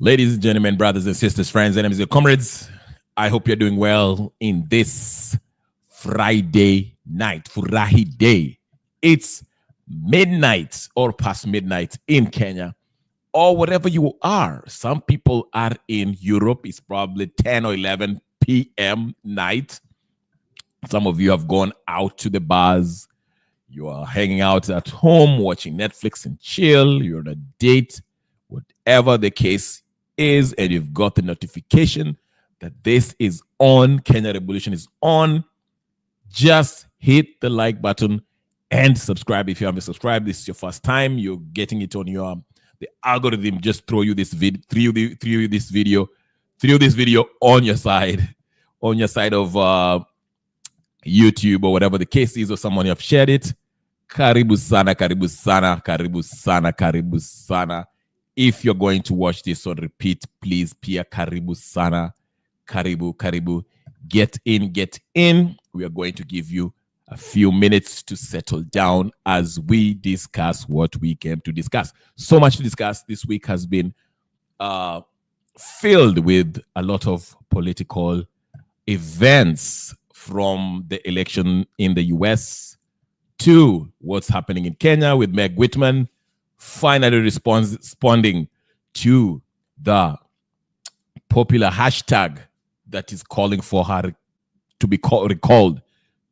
Ladies and gentlemen, brothers and sisters, friends, enemies and comrades, I hope you're doing well in this Friday night, Furahi Day. It's midnight or past midnight in Kenya or wherever you are. Some people are in Europe. It's probably 10 or 11 p.m. night. Some of you have gone out to the bars. You are hanging out at home, watching Netflix and chill. You're on a date, whatever the case is, and you've got the notification that this is on, Kenya Revolution is on. Just hit the like button and subscribe if you haven't subscribed. This is your first time. You're getting it on your the algorithm. Just throw you this video, throw you this video on your side of YouTube or whatever the case is, or someone you have shared it. Karibu sana, karibu sana, karibu sana, karibu sana. If you're going to watch this on repeat, please, Pia karibu sana, karibu. Get in. We are going to give you a few minutes to settle down as we discuss what we came to discuss. So much to discuss. This week has been filled with a lot of political events, from the election in the US to what's happening in Kenya with Meg Whitman finally responding to the popular hashtag that is calling for her to be recalled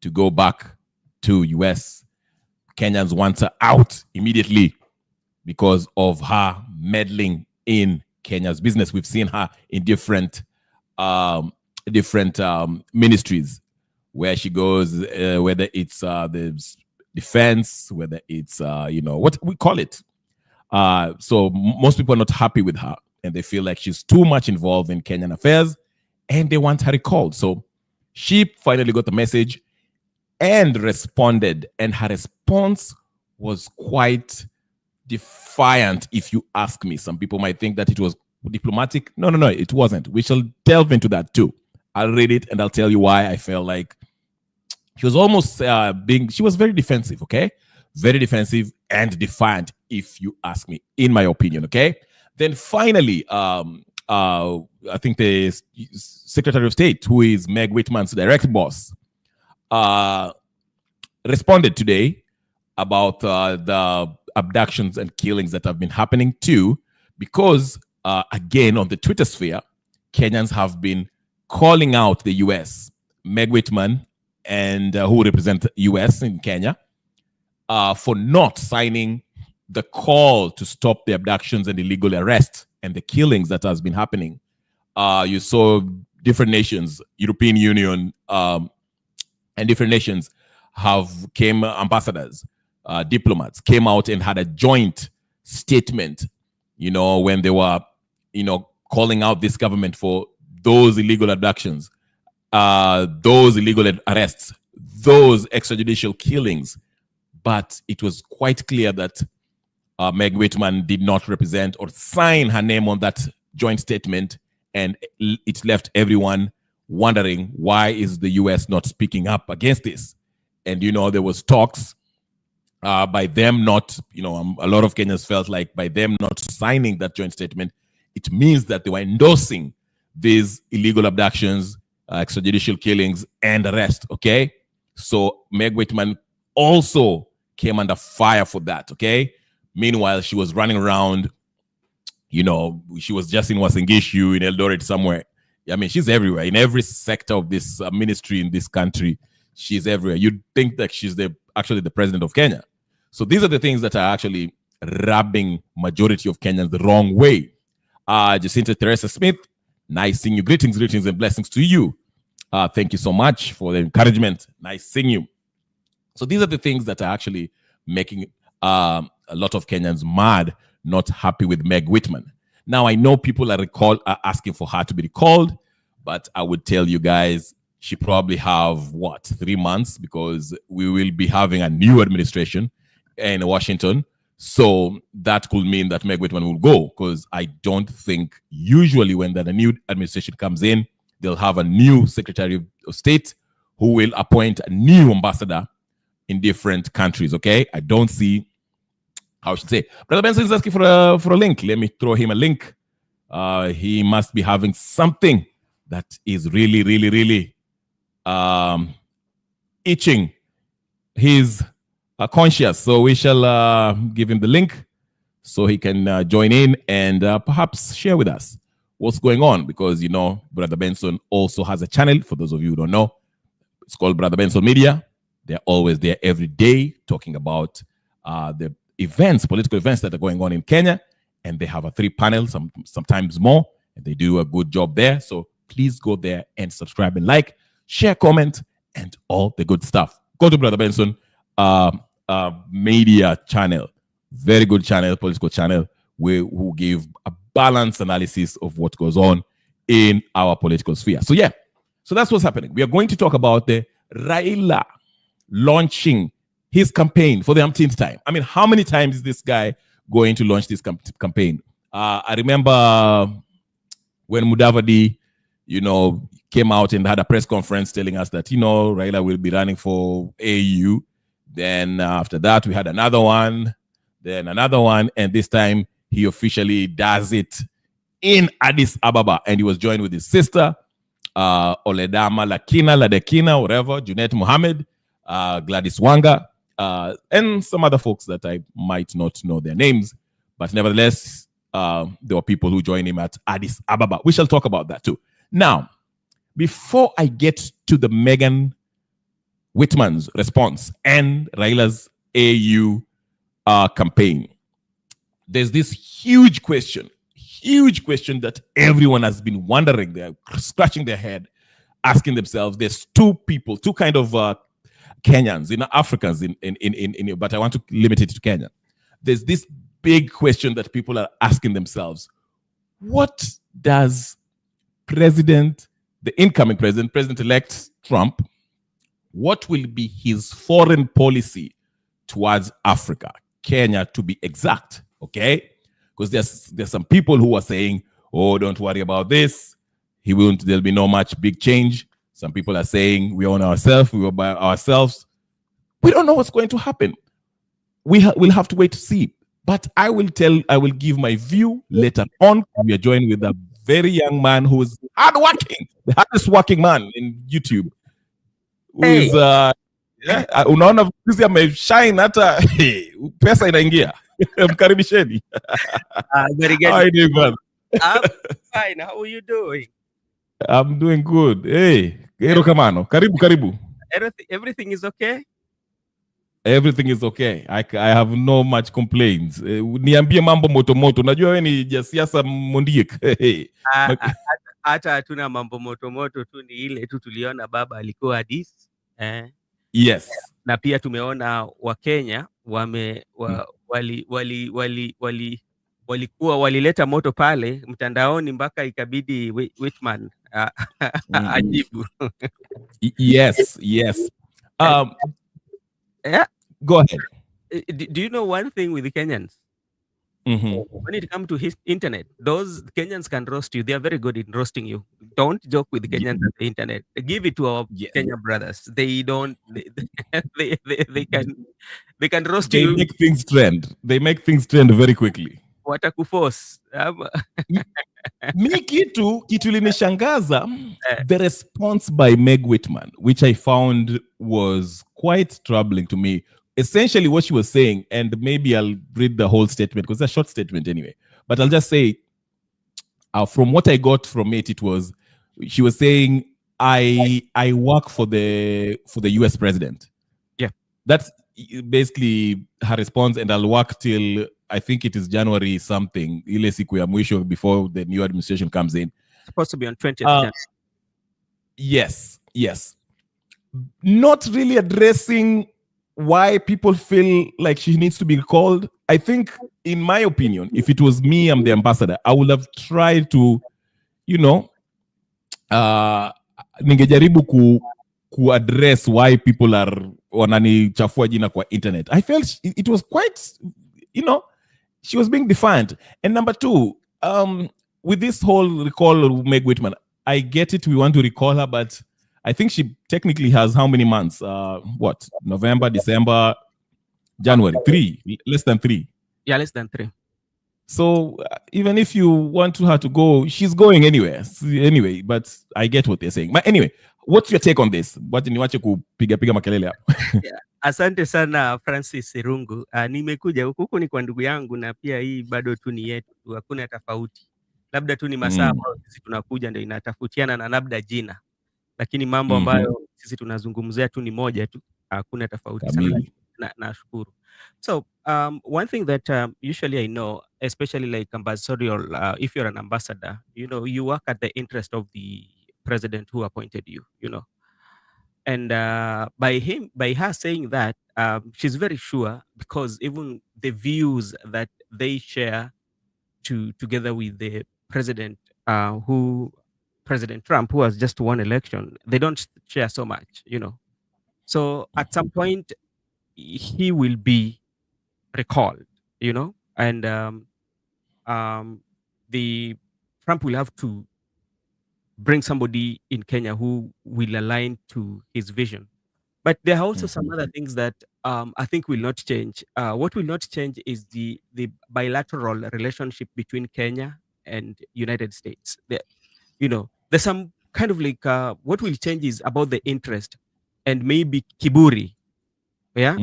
to go back to US. Kenyans want her out immediately because of her meddling in Kenya's business. We've seen her in different ministries where she goes, whether it's the defense, whether it's what we call it. So most people are not happy with her, and they feel like she's too much involved in Kenyan affairs, and they want her recalled. So she finally got the message and responded, and her response was quite defiant, if you ask me. Some people might think that it was diplomatic. No, it wasn't. We shall delve into that too. I'll read it and I'll tell you why I felt like she was almost she was very defensive, okay? Very defensive and defiant, if you ask me, in my opinion, okay? Then finally, I think the Secretary of State, who is Meg Whitman's direct boss, responded today about the abductions and killings that have been happening too, because, again, on the Twitter sphere, Kenyans have been calling out the U.S., Meg Whitman, and who represent U.S. in Kenya, for not signing the call to stop the abductions and illegal arrests and the killings that has been happening. You saw different nations, European Union, and different nations ambassadors, diplomats came out and had a joint statement, when they were, calling out this government for those illegal abductions, those illegal arrests, those extrajudicial killings. But it was quite clear that Meg Whitman did not represent or sign her name on that joint statement, and it left everyone wondering, why is the U.S. not speaking up against this? And, there was talks by them not, a lot of Kenyans felt like by them not signing that joint statement, it means that they were endorsing these illegal abductions, extrajudicial killings, and arrest, okay? So Meg Whitman also came under fire for that, okay? Meanwhile, she was running around, she was just in Wasingishu, in Eldoret somewhere. I mean, she's everywhere. In every sector of this ministry in this country, she's everywhere. You'd think that she's actually the president of Kenya. So these are the things that are actually rubbing majority of Kenyans the wrong way. Jacinta Teresa Smith, nice seeing you. Greetings and blessings to you. Thank you so much for the encouragement. Nice seeing you. So these are the things that are actually making a lot of Kenyans mad, not happy with Meg Whitman. Now, I know people are asking for her to be recalled, but I would tell you guys, she probably have, 3 months, because we will be having a new administration in Washington. So that could mean that Meg Whitman will go, because I don't think usually when a new administration comes in, they'll have a new Secretary of State who will appoint a new ambassador in different countries, okay? I don't see how I should say. Brother Benson is asking for a link. Let me throw him a link. he must be having something that is really, really, really itching his conscience. So we shall give him the link so he can join in and perhaps share with us what's going on, because, you know, Brother Benson also has a channel. For those of you who don't know, it's called Brother Benson Media. They're always there every day talking about the events, political events that are going on in Kenya. And they have a 3-panel, sometimes more, and they do a good job there. So please go there and subscribe and like, share, comment, and all the good stuff. Go to Brother Benson Media channel. Very good channel, political channel, who give a balanced analysis of what goes on in our political sphere. So yeah, so that's what's happening. We are going to talk about the Raila launching his campaign for the umpteenth time. I mean, how many times is this guy going to launch this campaign? I remember when Mudavadi, you know, came out and had a press conference telling us that, you know, Raila will be running for AU. Then after that, we had another one, then another one, and this time he officially does it in Addis Ababa, and he was joined with his sister, Oledama Ladekina, whatever, Junet Mohammed, Gladys Wanga, and some other folks that I might not know their names, but nevertheless, there were people who joined him at Addis Ababa. We shall talk about that too. Now, before I get to the Megan Whitman's response and Raila's AU campaign, there's this huge question that everyone has been wondering. They're scratching their head, asking themselves. There's two kind of Kenyans, Africans, but I want to limit it to Kenya. There's this big question that people are asking themselves: what does the incoming President-elect Trump, what will be his foreign policy towards Africa, Kenya to be exact? Okay, because there's some people who are saying, "Oh, don't worry about this. There'll be no much big change." Some people are saying, "We own ourselves. We will by ourselves." We don't know what's going to happen. We'll have to wait to see. But I will give my view later on. We are joined with a very young man who is hardworking, the hardest working man in YouTube. Who is unaona sisi ameshine hata pesa inaingia. Mkaribisheni. Very good. How are you doing, man? I'm fine. How are you doing? I'm doing good. Hey, Kamano. Karibu. Everything is okay? Everything is okay. I have no much complaints. Niambie mambo moto. Najua wewe ni Siasa Mondiek. Hata hatuna mambo moto tu, ni ile tu tuliona baba alikuwa Addis. Yes. Na pia tumeona Wakenya walileta moto pale mtandaoni mpaka ikabidi Whitman ajibu. Yes. Yeah. Go ahead. Do you know one thing with the Kenyans? When it comes to his internet, those Kenyans can roast you. They are very good in roasting you. Don't joke with the Kenyans on the internet. Give it to our Kenyan brothers. They don't. They can roast you. They make things trend. They make things trend very quickly. Watakuforce. Mi kitu linishangaza, the response by Meg Whitman, which I found was quite troubling to me. Essentially what she was saying, and maybe I'll read the whole statement because it's a short statement anyway, but I'll just say, from what I got from it, she was saying, I work for the US president. Yeah. That's basically her response, and I'll work till, I think it is January something, ile siku ya mwisho before the new administration comes in. It's supposed to be on 20th. Yes. Not really addressing why people feel like she needs to be recalled. I think, in my opinion, if it was me, I'm the ambassador, I would have tried to, ningejaribu ku address why people are wananichafua jina kwa internet. I felt it was quite, she was being defiant. And number two, with this whole recall of Meg Whitman, I get it, we want to recall her, but I think she technically has how many months? November, December, January, 3, less than 3. Yeah, less than 3. So even if you want her to go, she's going anywhere. Anyway, but I get what they're saying. But anyway, what's your take on this? What niwache kupiga piga makelele hapo? Yeah. Asante sana Francis Irungu. Nimekuja huku ni kwa ndugu yangu, na pia hii bado tu ni yetu tu, hakuna tofauti. Labda tu ni masaa ambayo sisi tunakuja ndio inatofautiana na labda jina, lakini mambo ambayo sisi tunazungumzia tu ni moja tu, hakuna tofauti sana. Nashukuru. So one thing that usually I know, especially like ambassadorial, if you're an ambassador, you work at the interest of the president who appointed you. And by her saying that, she's very sure, because even the views that they share together with the president, President Trump, who has just won election, they don't share so much. So at some point, he will be recalled, and the Trump will have to bring somebody in Kenya who will align to his vision. But there are also some other things that I think will not change. What will not change is the bilateral relationship between Kenya and United States. There's some kind of like what will change is about the interest and maybe kiburi. Yeah.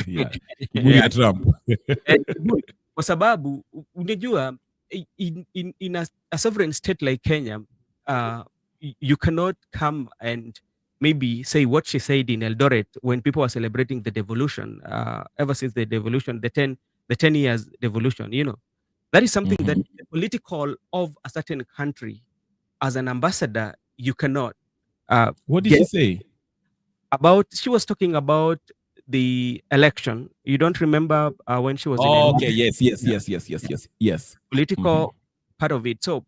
Yeah. Kiburi ya Trump. Kwa sababu unajua in a sovereign state like Kenya, you cannot come and maybe say what she said in Eldoret when people were celebrating the devolution, ever since the devolution, the 10 years devolution. That is something that the political of a certain country, as an ambassador, you cannot. What did she say? She was talking about the election. You don't remember when she was in okay, yes. Political part of it. So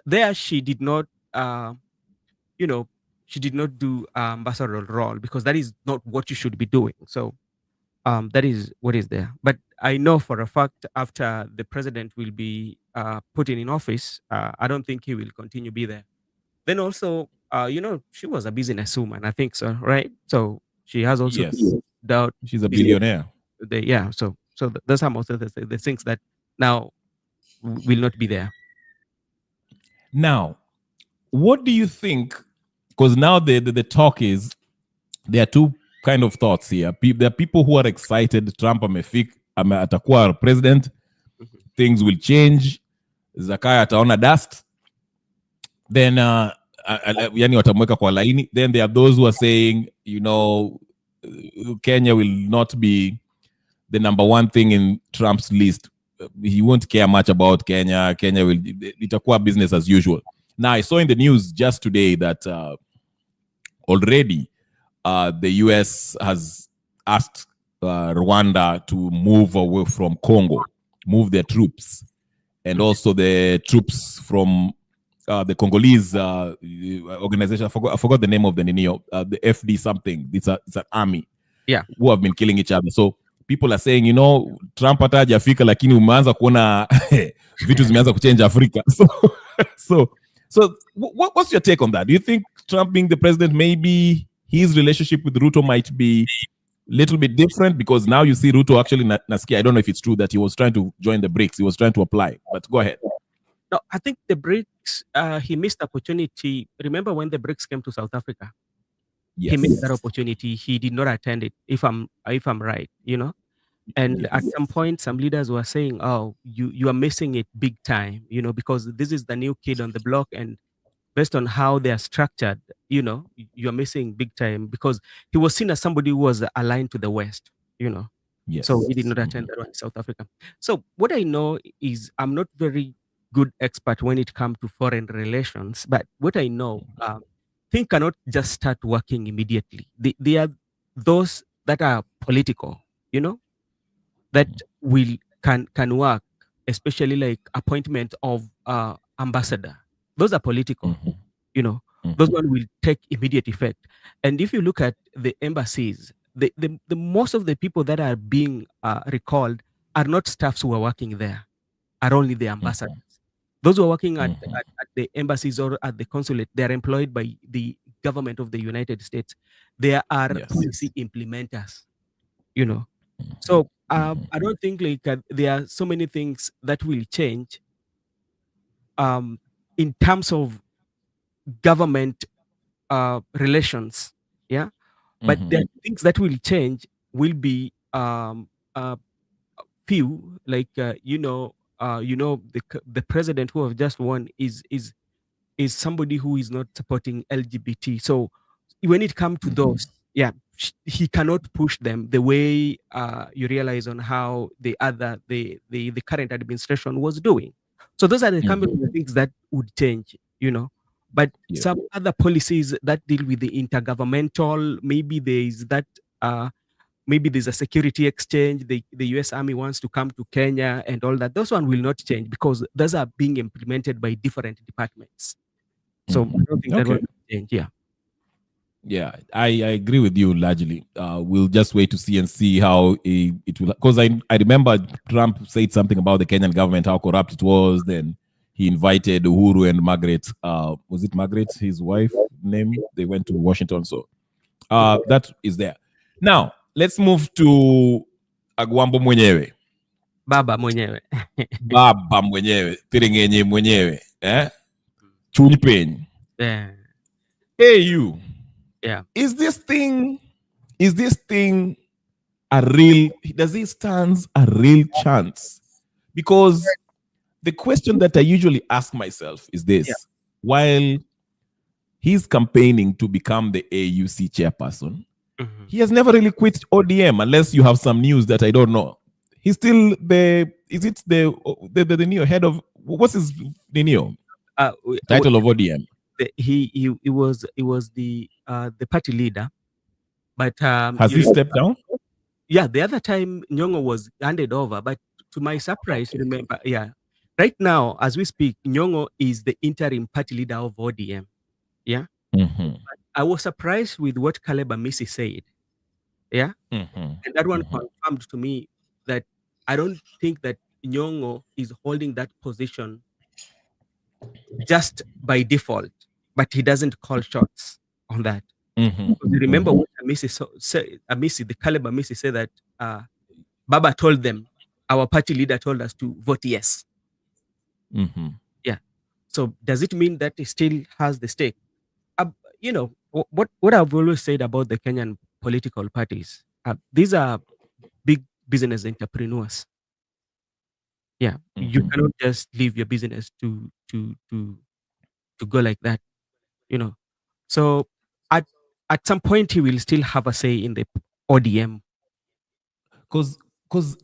there she did not, she did not do ambassadorial role, because that is not what you should be doing. So that is what is there. But I know for a fact, after the president will be put in office, I don't think he will continue be there. Then also, she was a businesswoman, I think so, right? So she has also doubt. She's a billionaire. So those are most of the things that now will not be there. Now, what do you think? Because now the talk is, there are two kind of thoughts here. There are people who are excited Trump atakuwa president, things will change, Zakaya ataona dust, then yani watamweka kwa laini. Then there are those who are saying, Kenya will not be the number one thing in Trump's list. He won't care much about Kenya. Kenya will itakuwa business as usual. Now, I saw in the news just today that already the US has asked Rwanda to move away from Congo, move their troops, and also the troops from the Congolese organization. I forgot the name of the the FD something. It's an army, who have been killing each other. So people are saying, Trump hata hajafika, lakini umeanza kuona vitu zimeanza kuchange Africa. So what's your take on that? Do you think Trump being the president, maybe his relationship with Ruto might be a little bit different? Because now you see Ruto actually, Naskia, I don't know if it's true that he was trying to join the BRICS. He was trying to apply, but go ahead. No, I think the BRICS, he missed opportunity. Remember when the BRICS came to South Africa? Yes. He missed that opportunity. He did not attend it, if I'm right, And at some point, some leaders were saying, "Oh, you are missing it big time," because this is the new kid on the block, and based on how they are structured, you are missing big time, because he was seen as somebody who was aligned to the West, Yes. So he did not attend that one in South Africa. So what I know is, I'm not very good expert when it comes to foreign relations, but what I know, things cannot just start working immediately. They are those that are political, that can work, especially like appointment of ambassador. Those are political, those one will take immediate effect. And if you look at the embassies, the most of the people that are being recalled are not staffs who are working there, are only the ambassadors. Those who are working at the embassies or at the consulate, they are employed by the government of the United States. They are policy implementers, So I don't think like there are so many things that will change in terms of government relations. Yeah, but the things that will change will be few. Like the president who have just won is somebody who is not supporting LGBT. So when it comes to those, yeah, he cannot push them the way you realize on how the current administration was doing. So those are the kind of the things that would change, But Yeah. some other policies that deal with the intergovernmental, maybe there is that. Maybe there's a security exchange. The US Army wants to come to Kenya and all that. Those one will not change because those are being implemented by different departments. So I don't think that Okay. will change. Yeah. Yeah, I agree with you largely. We'll just wait to see and see how it will. Because I remember Trump said something about the Kenyan government, how corrupt it was. Then he invited Uhuru and Margaret. Was it Margaret, his wife name? They went to Washington. So that is there. Now let's move to Agwambo mwenyewe. Baba mwenyewe. Baba mwenyewe, Tiringenye mwenyewe, Chunipeny. Yeah. Hey you. Yeah. Is this thing a real, does it stand a real chance? Because the question that I usually ask myself is this: while he's campaigning to become the AUC chairperson, he has never really quit ODM unless you have some news that I don't know. He's still the new head of, what's his new title of ODM? He was the party leader, but has he stepped down? Yeah, the other time Nyong'o was handed over, but to my surprise, remember, right now as we speak, Nyong'o is the interim party leader of ODM. Yeah, I was surprised with what Caleb Amisi said. Yeah, and that one confirmed to me that I don't think that Nyong'o is holding that position just by default, but he doesn't call shots on that. You remember what Amisi said? The Caleb Amisi said that Baba told them, our party leader told us to vote yes. Yeah. So does it mean that he still has the stake? What I've always said about the Kenyan political parties, these are big business entrepreneurs. Yeah, you cannot just leave your business to go like that, So at some point he will still have a say in the ODM. Because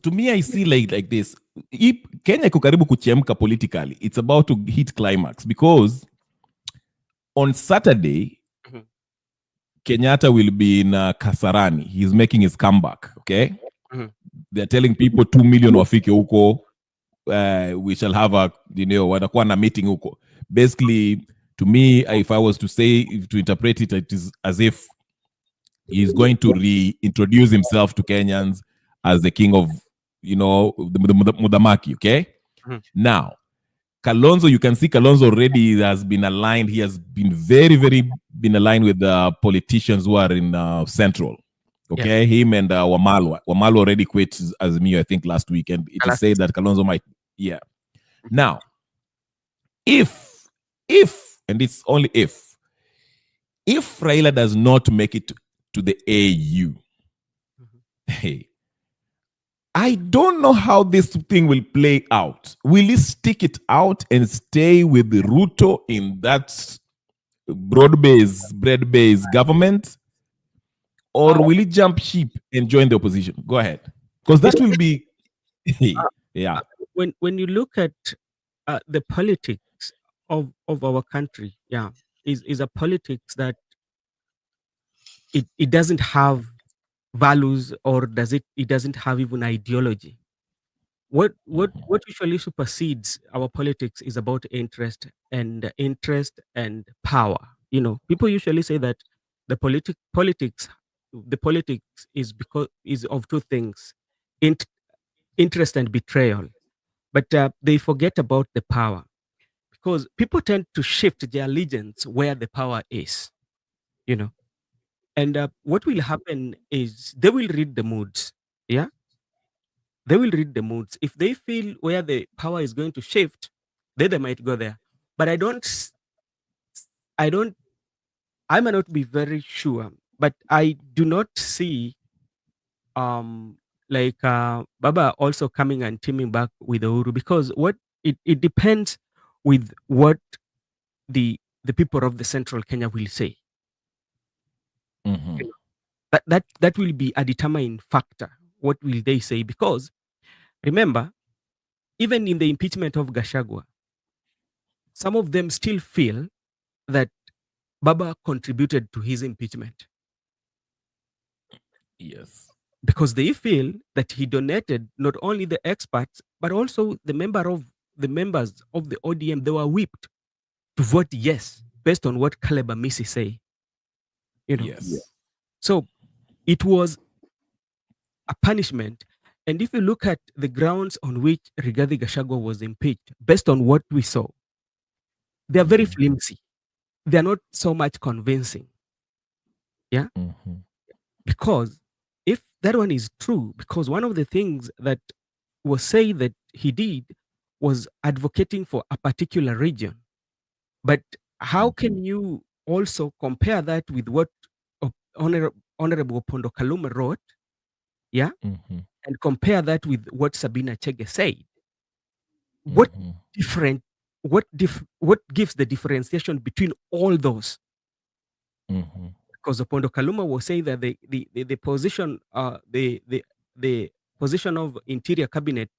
to me I see like this. If Kenya iko karibu kuchemka politically, it's about to hit climax, because on Saturday Kenyatta will be in Kasarani. He's making his comeback. Okay, they're telling people 2 million wafike huko. We shall have watakuwa na meeting huko. Basically, to me, if I was to interpret it, it is as if he's going to reintroduce himself to Kenyans as the king of, the Mudamaki. Okay, now Kalonzo, you can see Kalonzo already has been aligned. He has been very, very been aligned with the politicians who are in Central. Okay, him and Wamalo. Wamalo already quit as me, I think, last week, and it is said that Kalonzo might. Yeah. Now, if, and it's only if Raila does not make it to the AU, hey, I don't know how this thing will play out. Will he stick it out and stay with the Ruto in that bread-based government? Or will he jump ship and join the opposition? Go ahead. Because that will be... yeah. When you look at the politics of our country, is a politics that it doesn't have values, or it doesn't have even ideology. What usually supersedes our politics is about interest and power. People usually say that the politics is of two things: interest and betrayal. But they forget about the power, because people tend to shift their allegiance where the power is. And what will happen is they will read the moods. Yeah. They will read the moods. If they feel where the power is going to shift, then they might go there. But I don't, I may not be very sure, but I do not see like Baba also coming and teaming back with Uhuru, because what it depends with what the people of the central Kenya will say. Mm-hmm. You know, that will be a determining factor. What will they say? Because remember, even in the impeachment of Gashagwa, some of them still feel that Baba contributed to his impeachment Yes. because they feel that he donated not only the experts but also the members of the ODM. They were whipped to vote yes based on what Caleb Amisi say. You know, Yes. so it was a punishment. And if you look at the grounds on which Rigathi Gachagua was impeached, based on what we saw, they are very flimsy. They are not so much convincing. Yeah. Mm-hmm. Because if that one is true, because one of the things that was said that he did was advocating for a particular region. But how can you also compare that with what Honorable Pondo Kaluma wrote? Yeah. Mm-hmm. And compare that with what Sabina Chege said. What Mm-hmm. different, what gives the differentiation between all those? Mm-hmm. Because Opondo Kaluma was saying that the position, the position of Interior Cabinet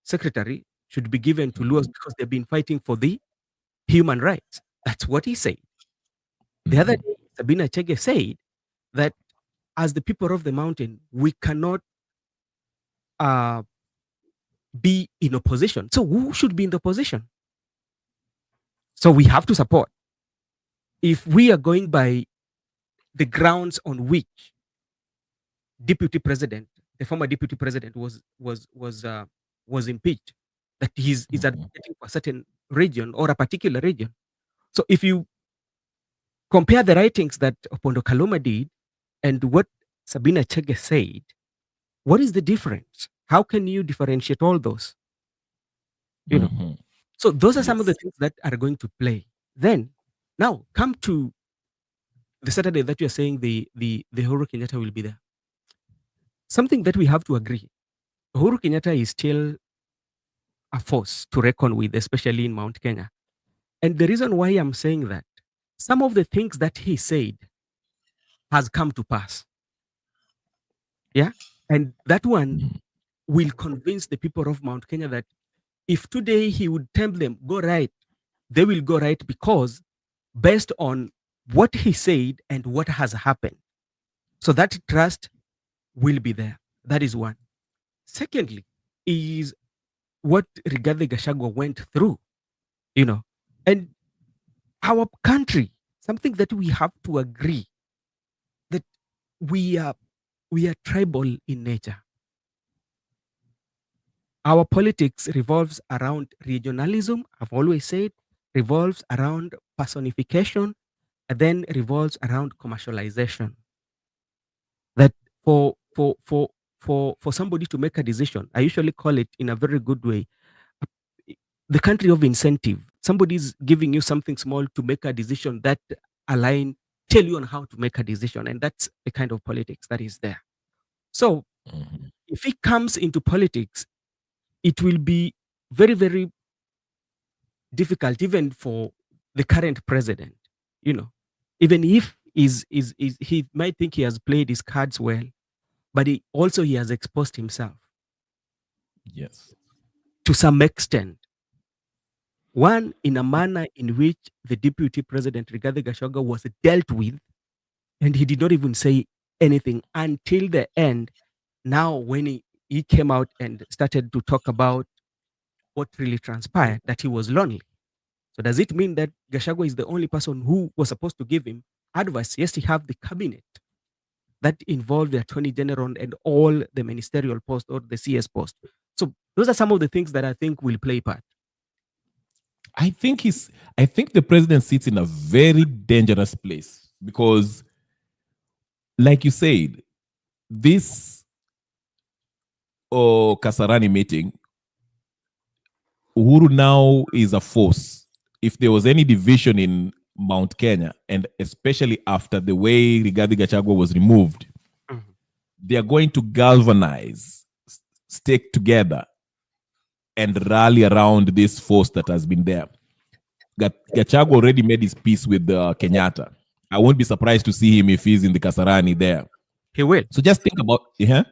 Secretary should be given to Luos because they've been fighting for the human rights. That's what he said. The other day, Sabina Chege said that as the people of the mountain, we cannot uh, be in opposition. So who should be in the opposition? So we have to support. If we are going by the grounds on which deputy president, the former deputy president, was impeached, that is advocating for a certain region or a particular region. So if you compare the writings that Opondo Kaluma did and what Sabina Chege said, what is the difference? How can you differentiate all those? You know. Mm-hmm. So those are some of the Yes. things that are going to play. Then now come to the Saturday that you're saying the Uhuru Kenyatta will be there. Something that we have to agree. Uhuru Kenyatta is still a force to reckon with, especially in Mount Kenya. And the reason why I'm saying that, some of the things that he said has come to pass. Yeah. And that one will convince the people of Mount Kenya that if today he would tell them, go right, they will go right because based on what he said and what has happened. So that trust will be there. That is one. Secondly, is what Rigathi Gachagua went through, you know, and our country, something that we have to agree that we are tribal in nature. Our politics revolves around regionalism. I've always said revolves around personification, and then revolves around commercialization. That for for for for somebody to make a decision, I usually call it in a very good way, the country of incentive. Somebody's giving you something small to make a decision that align, tell you on how to make a decision, and that's the kind of politics that is there. So if it comes into politics, it will be very, very difficult even for the current president, you know, even if is he might think he has played his cards well, but he has exposed himself Yes. to some extent. One, in a manner in which the deputy president Rigathi Gachagua was dealt with, and he did not even say anything until the end. Now, when he came out and started to talk about what really transpired, that he was lonely. So does it mean that Gachagua is the only person who was supposed to give him advice? Yes, he have the cabinet that involved the attorney general and all the ministerial post or the CS post. So those are some of the things that I think will play part. I think the president sits in a very dangerous place because, like you said, this Kasarani meeting, Uhuru now is a force. If there was any division in Mount Kenya, and especially after the way Rigathi Gachagua was removed, they are going to galvanize, stick together, and rally around this force that has been there. Gachagua already made his peace with Kenyatta. I won't be surprised to see him if he's in the Kasarani there. He will. So just think about, Yeah.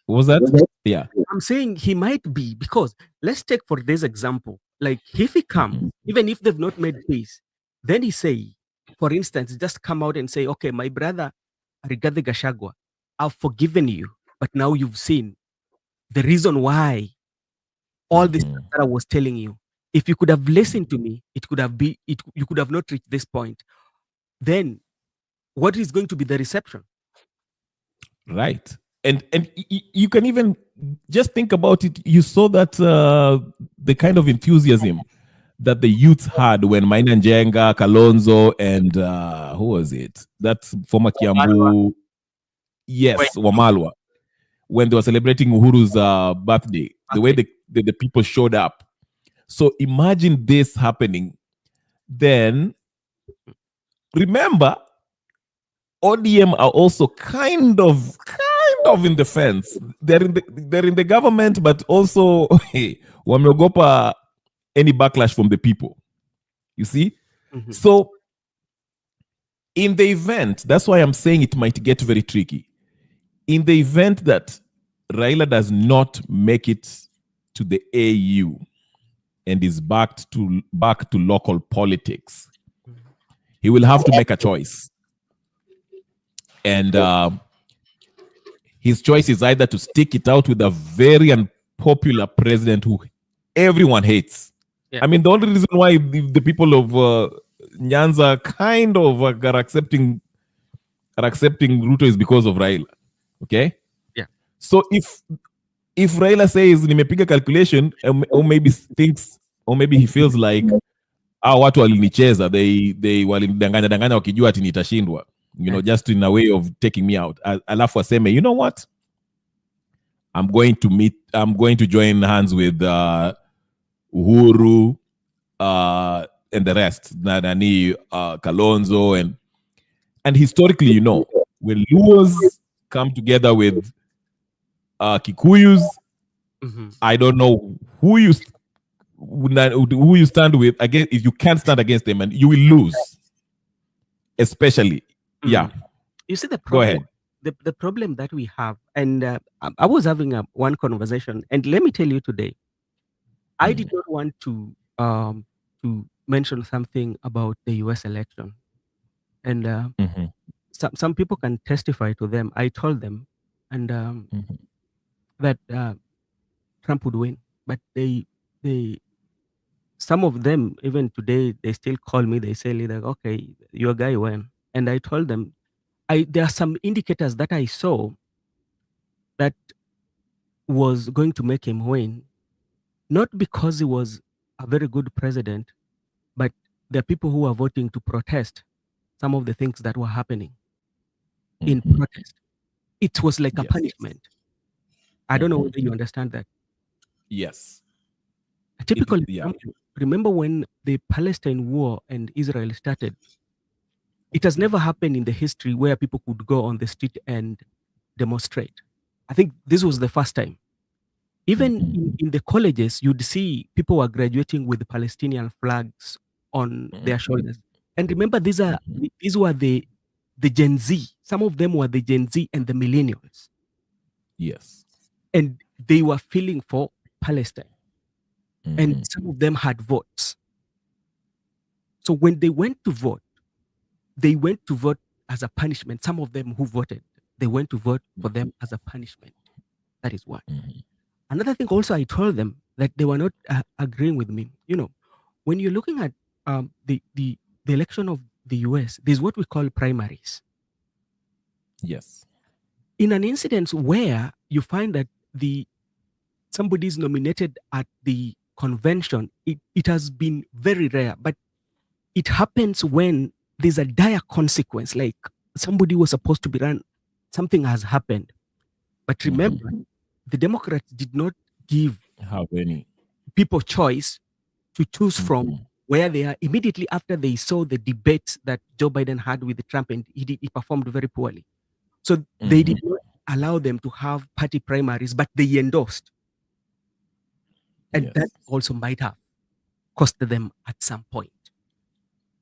What was that? Yeah. I'm saying he might be, because let's take for this example, like if he comes, even if they've not made peace, then he say, for instance, just come out and say, okay, my brother Rigathi Gachagua, I've forgiven you, but now you've seen the reason why all this stuff that I was telling you. If you could have listened to me, it could have been you could have not reached this point. Then what is going to be the reception? Right. And you can even just think about it. You saw that the kind of enthusiasm that the youths had when Maina Njenga, Kalonzo, and who was it? That's former Kiambu. Yes, Wamalwa. When they were celebrating Uhuru's birthday, the way the people showed up. So imagine this happening. Then remember, ODM are also kind of in the fence. They're in the government, but also wameogopa any backlash from the people. You see? So in the event, that's why I'm saying it might get very tricky. In the event that Raila does not make it to the AU and is back to local politics, he will have to make a choice. And his choice is either to stick it out with a very unpopular president who everyone hates. I mean, the only reason why the people of Nyanza kind of are accepting Ruto is because of Raila. Okay? Yeah. So if Raila says nimepiga calculation, or maybe thinks, or maybe he feels like watu walinicheza, they walinidanganya wakijua ati nitashindwa, just in a way of taking me out. Alafu aseme, you know what? I'm going to join hands with Uhuru and the rest, Nani, Kalonzo, and historically, when Luos come together with Kikuyus, I don't know who you stand with. Again, if you can't stand against them, and you will lose. Especially, yeah. You see the problem. Go ahead. The problem that we have, and I was having one conversation, and let me tell you today, I did not want to mention something about the U.S. election, and some people can testify to them. I told them, and that Trump would win, but they some of them even today they still call me. They say, like, okay, your guy won, and I told them, there are some indicators that I saw that was going to make him win, not because he was a very good president, but there are people who are voting to protest some of the things that were happening in protest. It was like a punishment. I don't know whether you understand that. Yes. A typical example, remember when the Palestine war and Israel started? It has never happened in the history where people could go on the street and demonstrate. I think this was the first time. Even in the colleges, you'd see people were graduating with the Palestinian flags on their shoulders. And remember, these were the Gen Z. Some of them were the Gen Z and the millennials. Yes. And they were feeling for Palestine. And some of them had votes. So when they went to vote as a punishment. Some of them who voted, they went to vote for them as a punishment. That is one. Another thing also, I told them that they were not agreeing with me. When you're looking at the election of the US, there's what we call primaries. Yes. In an incident where you find that somebody is nominated at the convention, it has been very rare, but it happens when there's a dire consequence, like somebody was supposed to be run, something has happened. But remember, the Democrats did not give Have any people choice to choose from where they are immediately after they saw the debates that Joe Biden had with Trump, and he performed very poorly. So they did not allow them to have party primaries, but they endorsed. And that also might have cost them at some point.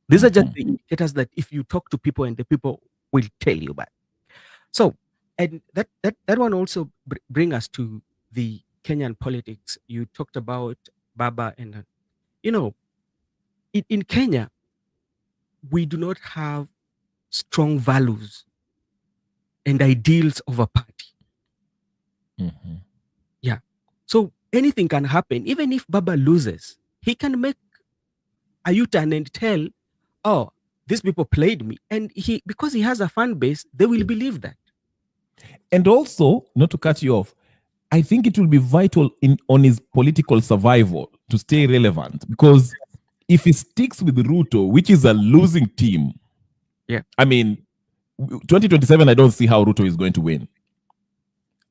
These are just the indicators that if you talk to people, and the people will tell you about. So, and that one also bring us to the Kenyan politics. You talked about Baba, and in Kenya, we do not have strong values and ideals of a party. Yeah. So anything can happen. Even if Baba loses, he can make a U-turn and tell, oh, these people played me. And because he has a fan base, they will believe that. And also, not to cut you off, I think it will be vital on his political survival to stay relevant, because if he sticks with Ruto, which is a losing team, I mean, 2027, I don't see how Ruto is going to win.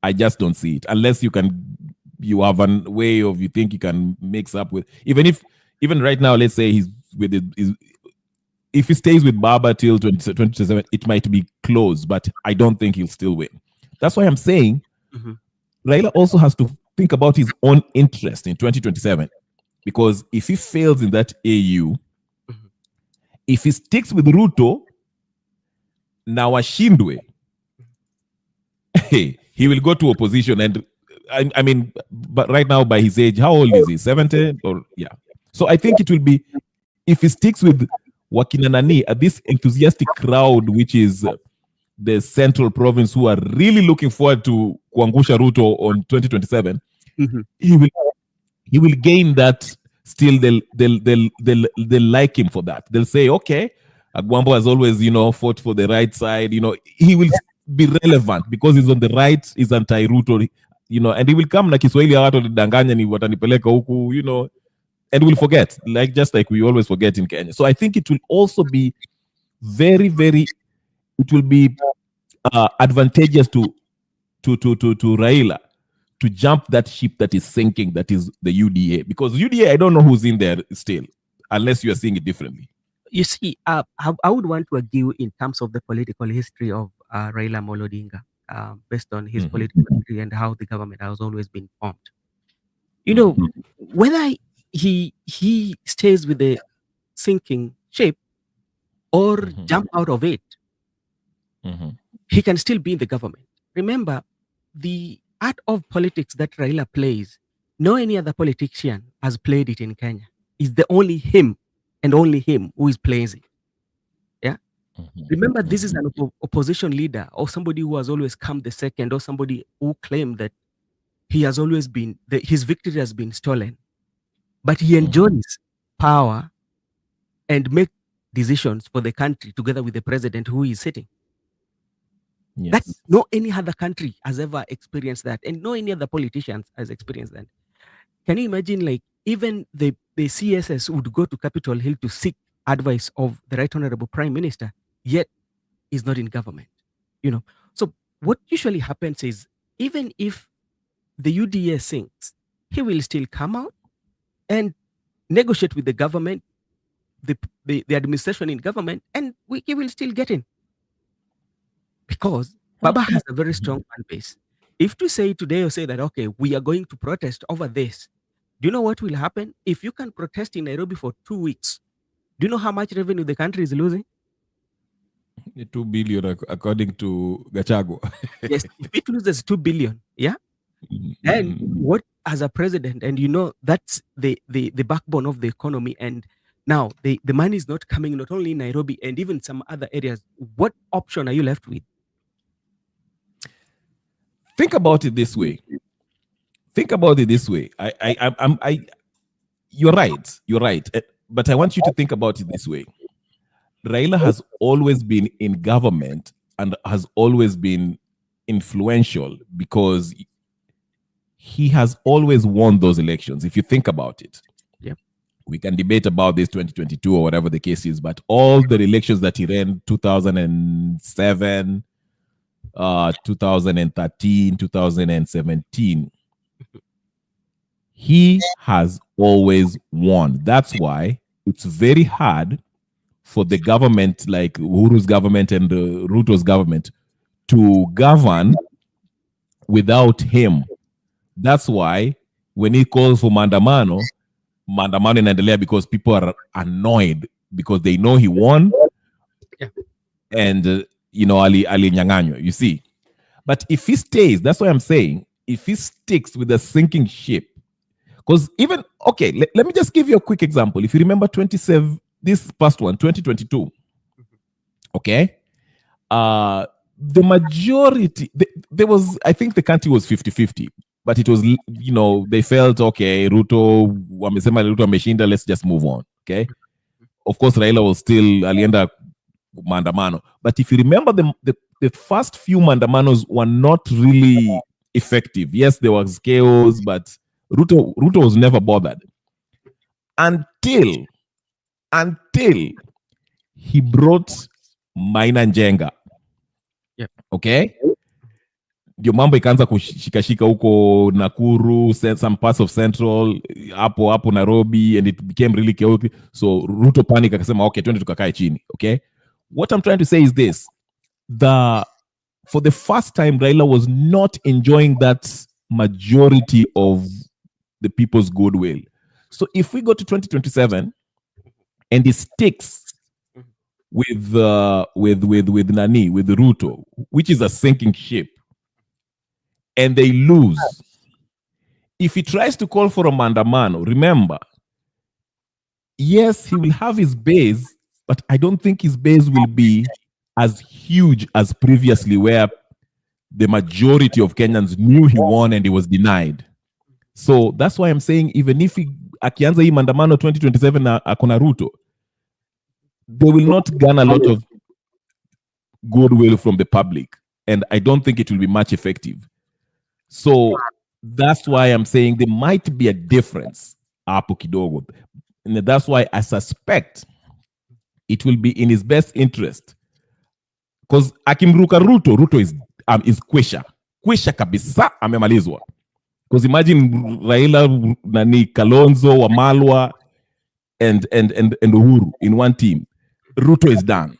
I just don't see it, unless you have a way of, you think you can mix up with, even right now, let's say he's with it, if he stays with Baba till 2027, it might be close, but I don't think he'll still win. That's why I'm saying Raila also has to think about his own interest in 2027, because if he fails in that AU, if he sticks with Ruto, now ashindwe, he will go to opposition. And I mean, but right now, by his age, how old is he? 70 or So I think it will be, if he sticks with Wakina Nani, this enthusiastic crowd, which is the central province, who are really looking forward to kuangusha Ruto on 2027, he will gain that. Still, they'll like him for that. They'll say, okay, Agwambo has always, fought for the right side. He will be relevant because he's on the right, he's anti-Ruto, and he will come na Kiswahili watu danganya ni watanipeleka huku, and we'll forget, just like we always forget in Kenya. So I think it will also be very, very, it will be advantageous to Raila to jump that ship that is sinking, that is the UDA. Because UDA, I don't know who's in there still, unless you are seeing it differently. You see, I would want to argue in terms of the political history of Raila Odinga, based on his political history and how the government has always been formed. Whether he stays with the sinking ship or jump out of it, he can still be in the government. Remember, the art of politics that Raila plays, no any other politician has played it in Kenya. It's the only him and only him who is playing it. Yeah. Remember, this is an opposition leader, or somebody who has always come the second, or somebody who claimed that he has always been, his victory has been stolen, but he enjoys power and make decisions for the country together with the president who is sitting. That no any other country has ever experienced that, and no any other politicians has experienced that. Can you imagine, like, even the CSS would go to Capitol Hill to seek advice of the Right Honorable Prime Minister, yet is not in government. So what usually happens is, even if the UDA sinks, he will still come out and negotiate with the government, the administration in government, and he will still get in. Because Baba has a very strong fan base. If to say today, or say that, okay, we are going to protest over this, do you know what will happen? If you can protest in Nairobi for 2 weeks, do you know how much revenue the country is losing? 2 billion, according to Gachago. Yes, if it loses 2 billion, yeah? And what, as a president, and that's the backbone of the economy, and now the money is not coming, not only in Nairobi and even some other areas, what option are you left with? Think about it this way. You're right. But I want you to think about it this way. Raila has always been in government and has always been influential because he has always won those elections. If you think about it, we can debate about this 2022 or whatever the case is, but all the elections that he ran, 2007, 2013, 2017, he has always won. That's why it's very hard for the government, like Uhuru's government and Ruto's government, to govern without him. That's why when he calls for maandamano inaendelea because people are annoyed because they know he won. Yeah. And ali nyang'anywa, you see. But if he stays, that's why I'm saying, if he sticks with the sinking ship, because even, okay, let me just give you a quick example. If you remember 27, this past one, 2022, okay, the majority, there was, I think the country was 50-50, but it was, they felt, okay, Ruto ameshinda, let's just move on, okay. Of course, Raila was still alienda maandamano. But if you remember, the first few maandamanos were not really effective. Yes, there was chaos, but Ruto was never bothered until he brought Maina Njenga. Yep. Okay, ndio mambo ikaanza kushikashika huko Nakuru, some parts of Central, hapo Nairobi, and it became really chaotic. So Ruto panic akasema, okay, twende tukakae chini. Okay, what I'm trying to say is this: for the first time, Raila was not enjoying that majority of the people's goodwill. So if we go to 2027 and he sticks with Ruto, which is a sinking ship, and they lose, if he tries to call for a maandamano, remember, yes, he will have his base, but I don't think his base will be as huge as previously, where the majority of Kenyans knew he won and he was denied. So that's why I'm saying, even if akianza hii maandamano 2027 na akona Ruto, they will not garner a lot of goodwill from the public, and I don't think it will be much effective. So that's why I'm saying there might be a difference hapo kidogo, and that's why I suspect it will be in his best interest, because akimruka Ruto is kwisha kabisa, amemalizwa. Because imagine Raila, Nani, Kalonzo, Wamalwa, and Uhuru in one team. Ruto is done.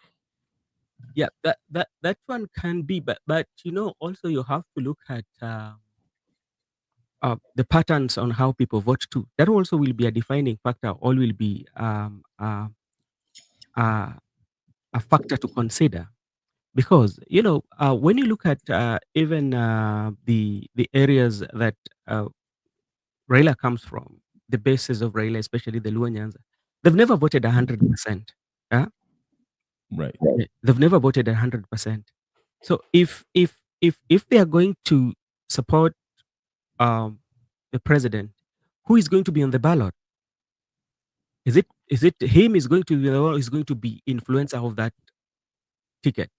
Yeah, that one can be, but also you have to look at the patterns on how people vote too. That also will be a defining factor. All will be a factor to consider, because when you look at even the areas that Raila comes from, the bases of Raila, especially the Luo Nyanza, they've never voted 100%. Right. They've never voted 100%. So if they are going to support the president, who is going to be on the ballot? Is it him is going to be the one who's going to be influencer of that ticket?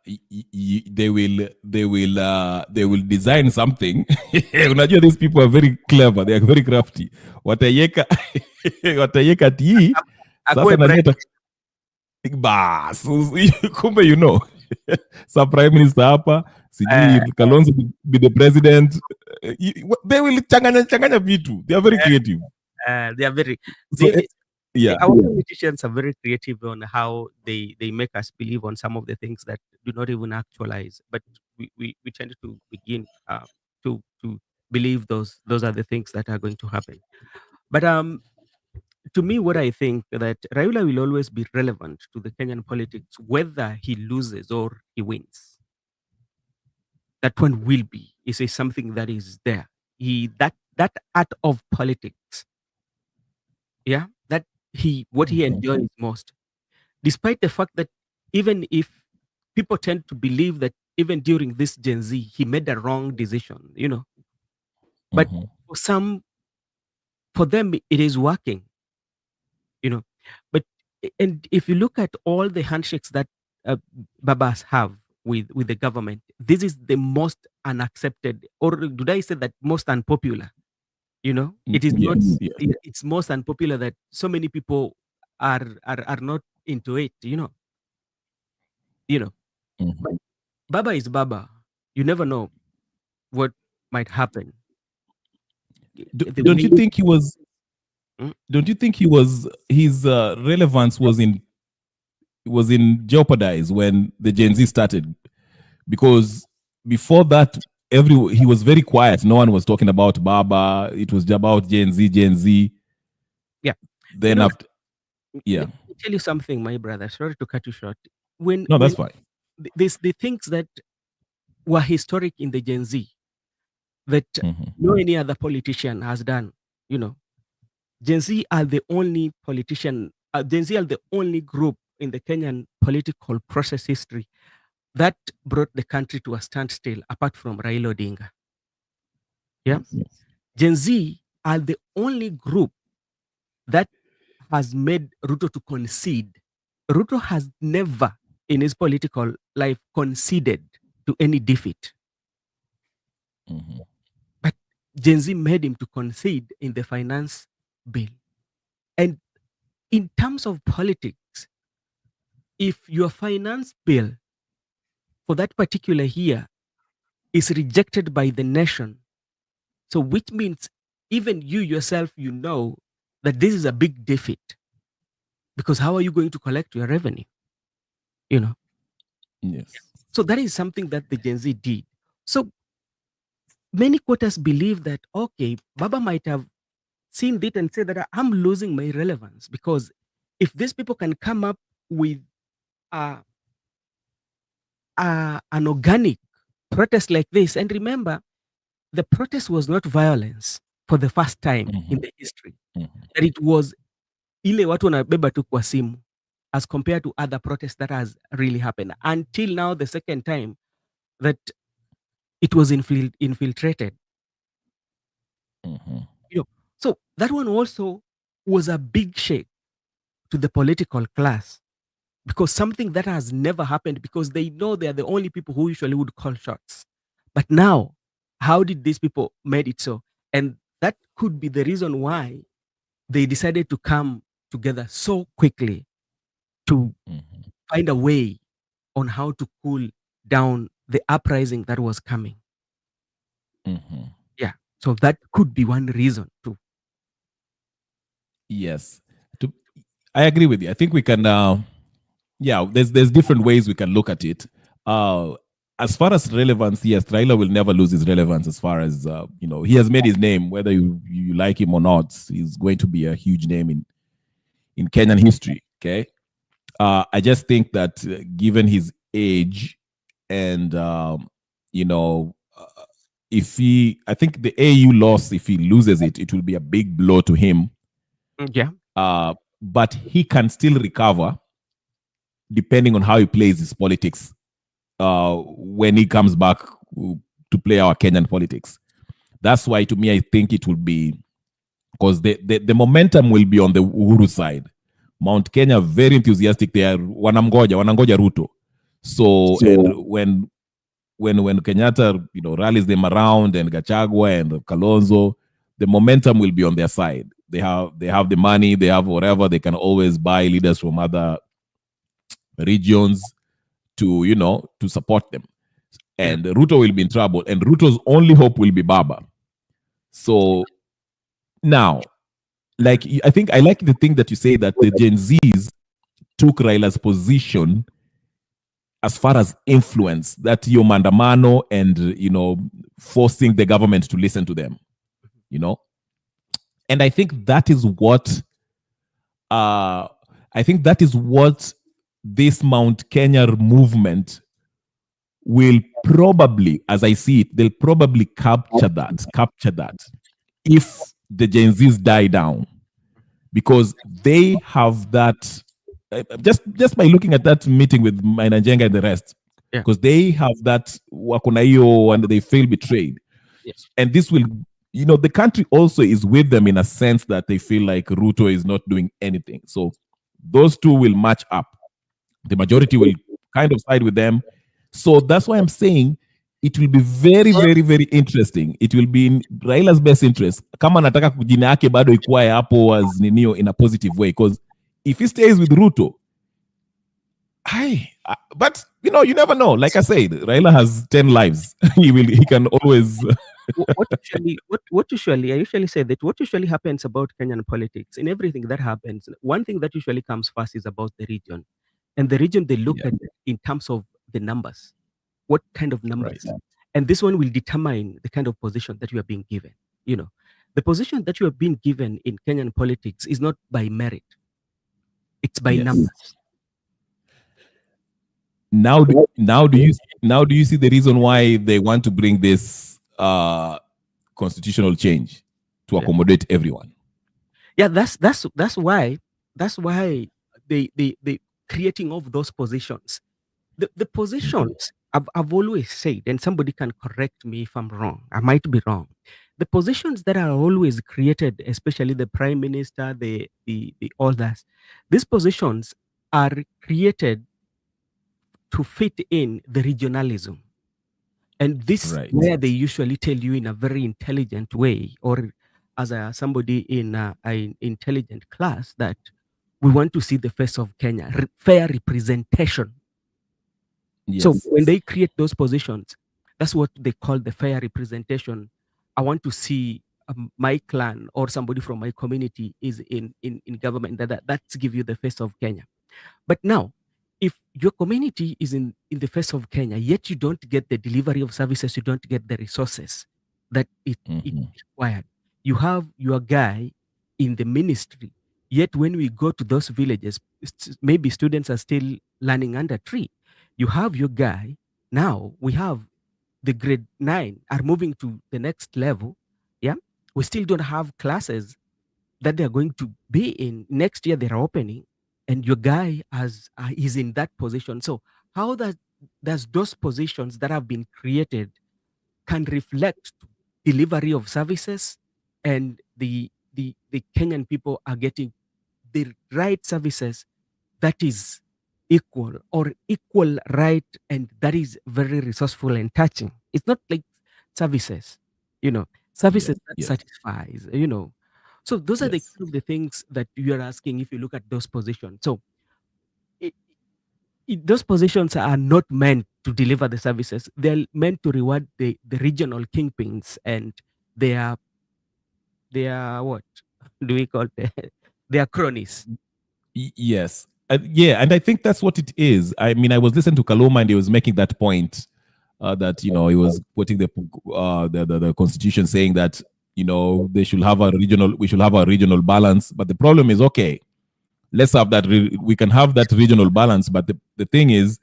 They will design something. Unajua, these people are very clever, they are very crafty. Wataiweka tii sasa naleta bas kumbe some prime minister hapa, sijui Kalonzo be the president. They will changanya vitu. They are very creative. They are very yeah. Our politicians are very creative on how they make us believe on some of the things that do not even actualize, but we tend to begin to believe those are the things that are going to happen. But to me, what I think that Raila will always be relevant to the Kenyan politics, whether he loses or he wins. That one will be is something that is there. That art of politics. Yeah, what he enjoys most, despite the fact that even if people tend to believe that even during this Gen Z, he made a wrong decision, but for them, it is working, but and if you look at all the handshakes that Babas have with the government, this is the most unaccepted, or did I say that most unpopular? It is not. It's most unpopular that so many people are not into it. But Baba is Baba. You never know what might happen. Don't you think he was? Hmm? Don't you think he was? His relevance was in jeopardize when the Gen Z started, because before that, he was very quiet. No one was talking about Baba. It was about Gen Z. Yeah. Then after, yeah. Let me tell you something, my brother. Sorry to cut you short. When That's fine. the things that were historic in the Gen Z that no any other politician has done, Gen Z are the only politician. Gen Z are the only group in the Kenyan political process history that brought the country to a standstill, apart from Raila Odinga. Yeah, Gen Z are the only group that has made Ruto to concede. Ruto has never in his political life conceded to any defeat. But Gen Z made him to concede in the finance bill. And in terms of politics, if your finance bill for that particular year is rejected by the nation, so which means even you yourself, that this is a big defeat, because how are you going to collect your revenue? Yes. So that is something that the Gen Z did. So many quotas believe that, okay, Baba might have seen it and said that I'm losing my relevance, because if these people can come up with an organic protest like this, and remember, the protest was not violence for the first time in the history, that it was ile watu wanabeba tu kwa simu, as compared to other protests that has really happened until now, the second time that it was infiltrated. So that one also was a big shake to the political class, because something that has never happened, because they know they are the only people who usually would call shots. But now, how did these people made it so? And that could be the reason why they decided to come together so quickly to find a way on how to cool down the uprising that was coming. Yeah. So that could be one reason too. Yes. I agree with you. I think we can there's different ways we can look at it. As far as relevance, yes, Raila will never lose his relevance. As far as he has made his name, whether you like him or not, he's going to be a huge name in Kenyan history. Okay, I just think that given his age and I think the AU loss, if he loses it, it will be a big blow to him. Yeah. But he can still recover depending on how he plays his politics when he comes back to play our Kenyan politics. That's why, to me, I think it will be, because the momentum will be on the Uhuru side. Mount Kenya, very enthusiastic. They are wanangoja Ruto. So and when Kenyatta rallies them around, and Gachagua and Kalonzo, the momentum will be on their side. They have the money, they have whatever. They can always buy leaders from other regions to support them. And Ruto will be in trouble, and Ruto's only hope will be Baba. So now, I think I like the thing that you say, that the Gen Zs took Raila's position as far as influence, that mandamano and forcing the government to listen to them. And I think that is what this Mount Kenya movement will probably, as I see it, they'll probably capture that if the Gen Zs die down, because they have that. Just by looking at that meeting with Mainanjenga and the rest, because they have that wakunaio, and they feel betrayed. Yes. And this will, the country also is with them in a sense that they feel like Ruto is not doing anything. So those two will match up. The majority will kind of side with them. So that's why I'm saying it will be very, very, very interesting. It will be in Raila's best interest. Kama nataka jina yake bado ikuwe hapo as ninio in a positive way. Because if he stays with Ruto, but You never know. Like I said, Raila has 10 lives. He can always. I usually say that what usually happens about Kenyan politics, in everything that happens, one thing that usually comes first is about the region. And the region they look Yeah. at in terms of the numbers. What kind of numbers? Right. And this one will determine the kind of position that you are being given. You know, the position that you are being given in Kenyan politics is not by merit, it's by Yes. numbers. Now do you see the reason why they want to bring this constitutional change to accommodate everyone? Yeah, that's why they creating of those positions. The positions I've always said, and somebody can correct me if I'm wrong. I might be wrong. The positions that are always created, especially the prime minister, the others, these positions are created to fit in the regionalism. And this Right. where they usually tell you in a very intelligent way, or as somebody in an intelligent class, that we want to see the face of Kenya, fair representation. So Yes. when they create those positions, that's what they call the fair representation. I want to see my clan or somebody from my community is in government. That's give you the face of Kenya. But now, if your community is in the face of Kenya, yet you don't get the delivery of services, you don't get the resources that it required. You have your guy in the ministry, yet when we go to those villages, maybe students are still learning under tree. You have your guy. Now we have the grade 9 are moving to the next level. Yeah. We still don't have classes that they're going to be in. Next year they're opening, and your guy is in that position. So how does those positions that have been created can reflect delivery of services, and the Kenyan people are getting the right services that is equal or equal right, and that is very resourceful and touching. It's not like services, services that Yeah. satisfies, So those are the Yes. kind of the things that you are asking if you look at those positions. So it, those positions are not meant to deliver the services. They're meant to reward the regional kingpins and their what do we call their cronies. Yes. Yeah, and I think that's what it is. I mean, I was listening to Kaloma, and he was making that point that he was quoting the constitution, saying that we should have a regional balance. But the problem is, okay, let's have that. We can have that regional balance, but the thing is,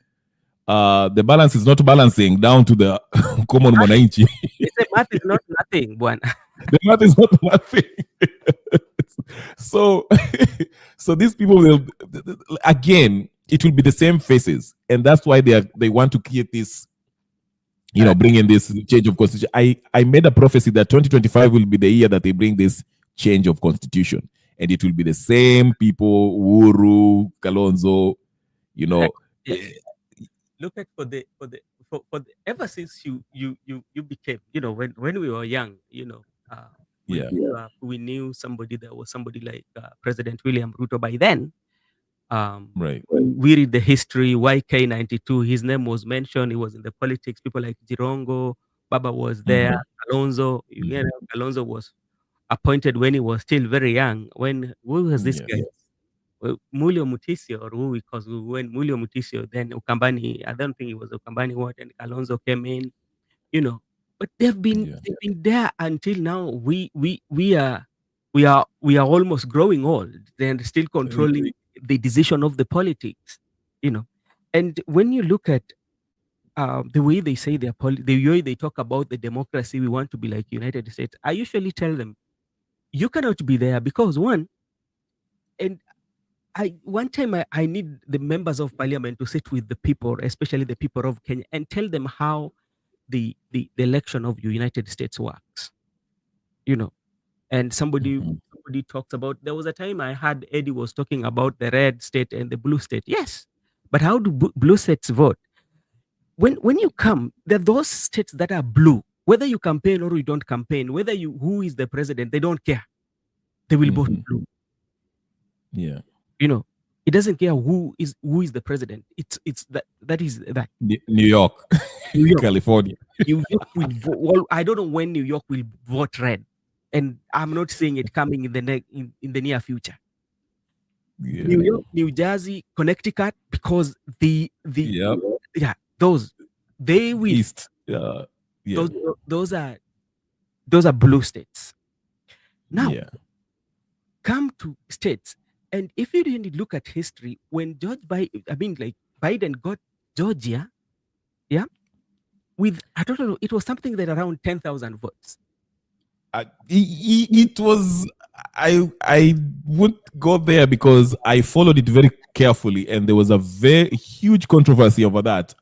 the balance is not balancing down to the common mwananchi. They say math is not nothing, Buan. The math is not nothing. So, so these people will, again, it will be the same faces, and that's why they want to create this, bring in this change of constitution. I made a prophecy that 2025 will be the year that they bring this change of constitution, and it will be the same people, Uhuru, Kalonzo, Look at for the ever since you became, when we were young, we knew somebody. There was somebody like President William Ruto by then. Right. We read the history, YK92, his name was mentioned. He was in the politics. People like Jirongo, Baba was there. Kalonzo, Kalonzo was appointed when he was still very young. Who was this guy? Mulio Mutisio, or who, because when Mulio Mutisio, then Ukambani, I don't think it was Ukambani what, and Kalonzo came in, but they've been there until now. We are almost growing old. They're still controlling the decision of the politics, And when you look at the way they say the way they talk about the democracy, we want to be like United States. I usually tell them, you cannot be there because one, and one time I need the members of parliament to sit with the people, especially the people of Kenya, and tell them how the election of the United States works. And somebody talks about, there was a time I had Eddie was talking about the red state and the blue state. Yes, but how do blue states vote? When you come, there are those states that are blue. Whether you campaign or you don't campaign, whether who is the president, they don't care. They will vote blue. Yeah. It doesn't care who is the president. It's that is that. New York, New York. California. New York will vote. Well, I don't know when New York will vote red, and I'm not seeing it coming in the near future. Yeah. New York, New Jersey, Connecticut, because Yep. those they will East. Yeah. those are blue states. Now Yeah. come to states, and if you didn't look at history, when Biden got Georgia, yeah, with I don't know, it was something that around 10,000 votes. It was. I would go there because I followed it very carefully, and there was a very huge controversy over that.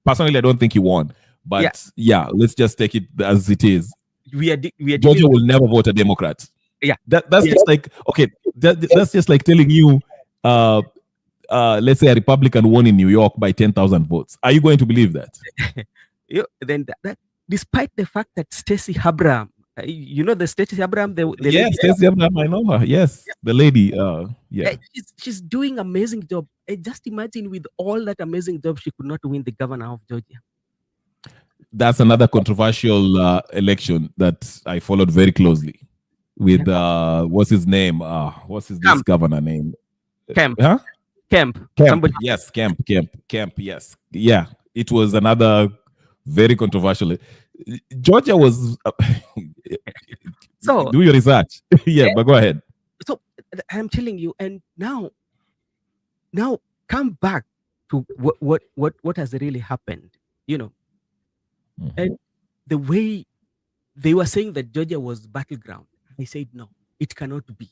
Personally, I don't think he won, but yeah, let's just take it as it is. Georgia will never vote a Democrat. Yeah, that's just like, okay. That's just like telling you, let's say a Republican won in New York by 10,000 votes. Are you going to believe that? Then that, despite the fact that Stacey Abrams, you know the Stacey Abrams, the yes, Stacey Abrams, I know her. Yes, the lady. She's doing amazing job. Just imagine, with all that amazing job, she could not win the governor of Georgia. That's another controversial election that I followed very closely. With what's his name? What's this governor name? Kemp. Huh? Kemp. Somebody. Yes, Kemp. Yes, yeah. It was another very controversial. Georgia was. So do your research. But go ahead. So I'm telling you, and now come back to what has really happened. You know, and the way they were saying that Georgia was battleground. I said, no, it cannot be.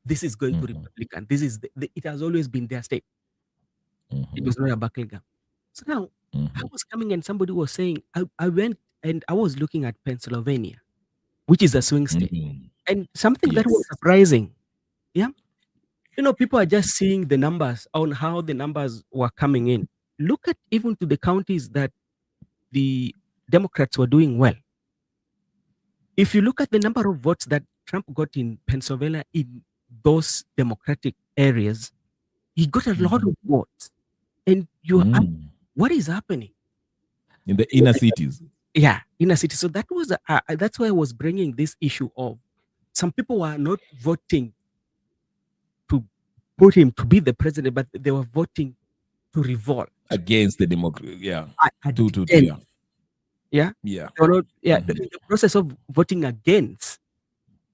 This is going to Republican. This is it has always been their state. It was not a battleground. So now I was coming, and somebody was saying, I went and I was looking at Pennsylvania, which is a swing state, and something that was surprising. Yeah, you know, people are just seeing the numbers on how the numbers were coming in. Look at even to the counties that the Democrats were doing well. If you look at the number of votes that Trump got in Pennsylvania in those Democratic areas, he got a lot of votes. And you ask, what is happening in the inner cities? Yeah, inner cities. So that was that's why I was bringing this issue of some people were not voting to put him to be the president, but they were voting to revolt against the Democrat. Yeah, yeah. The process of voting against,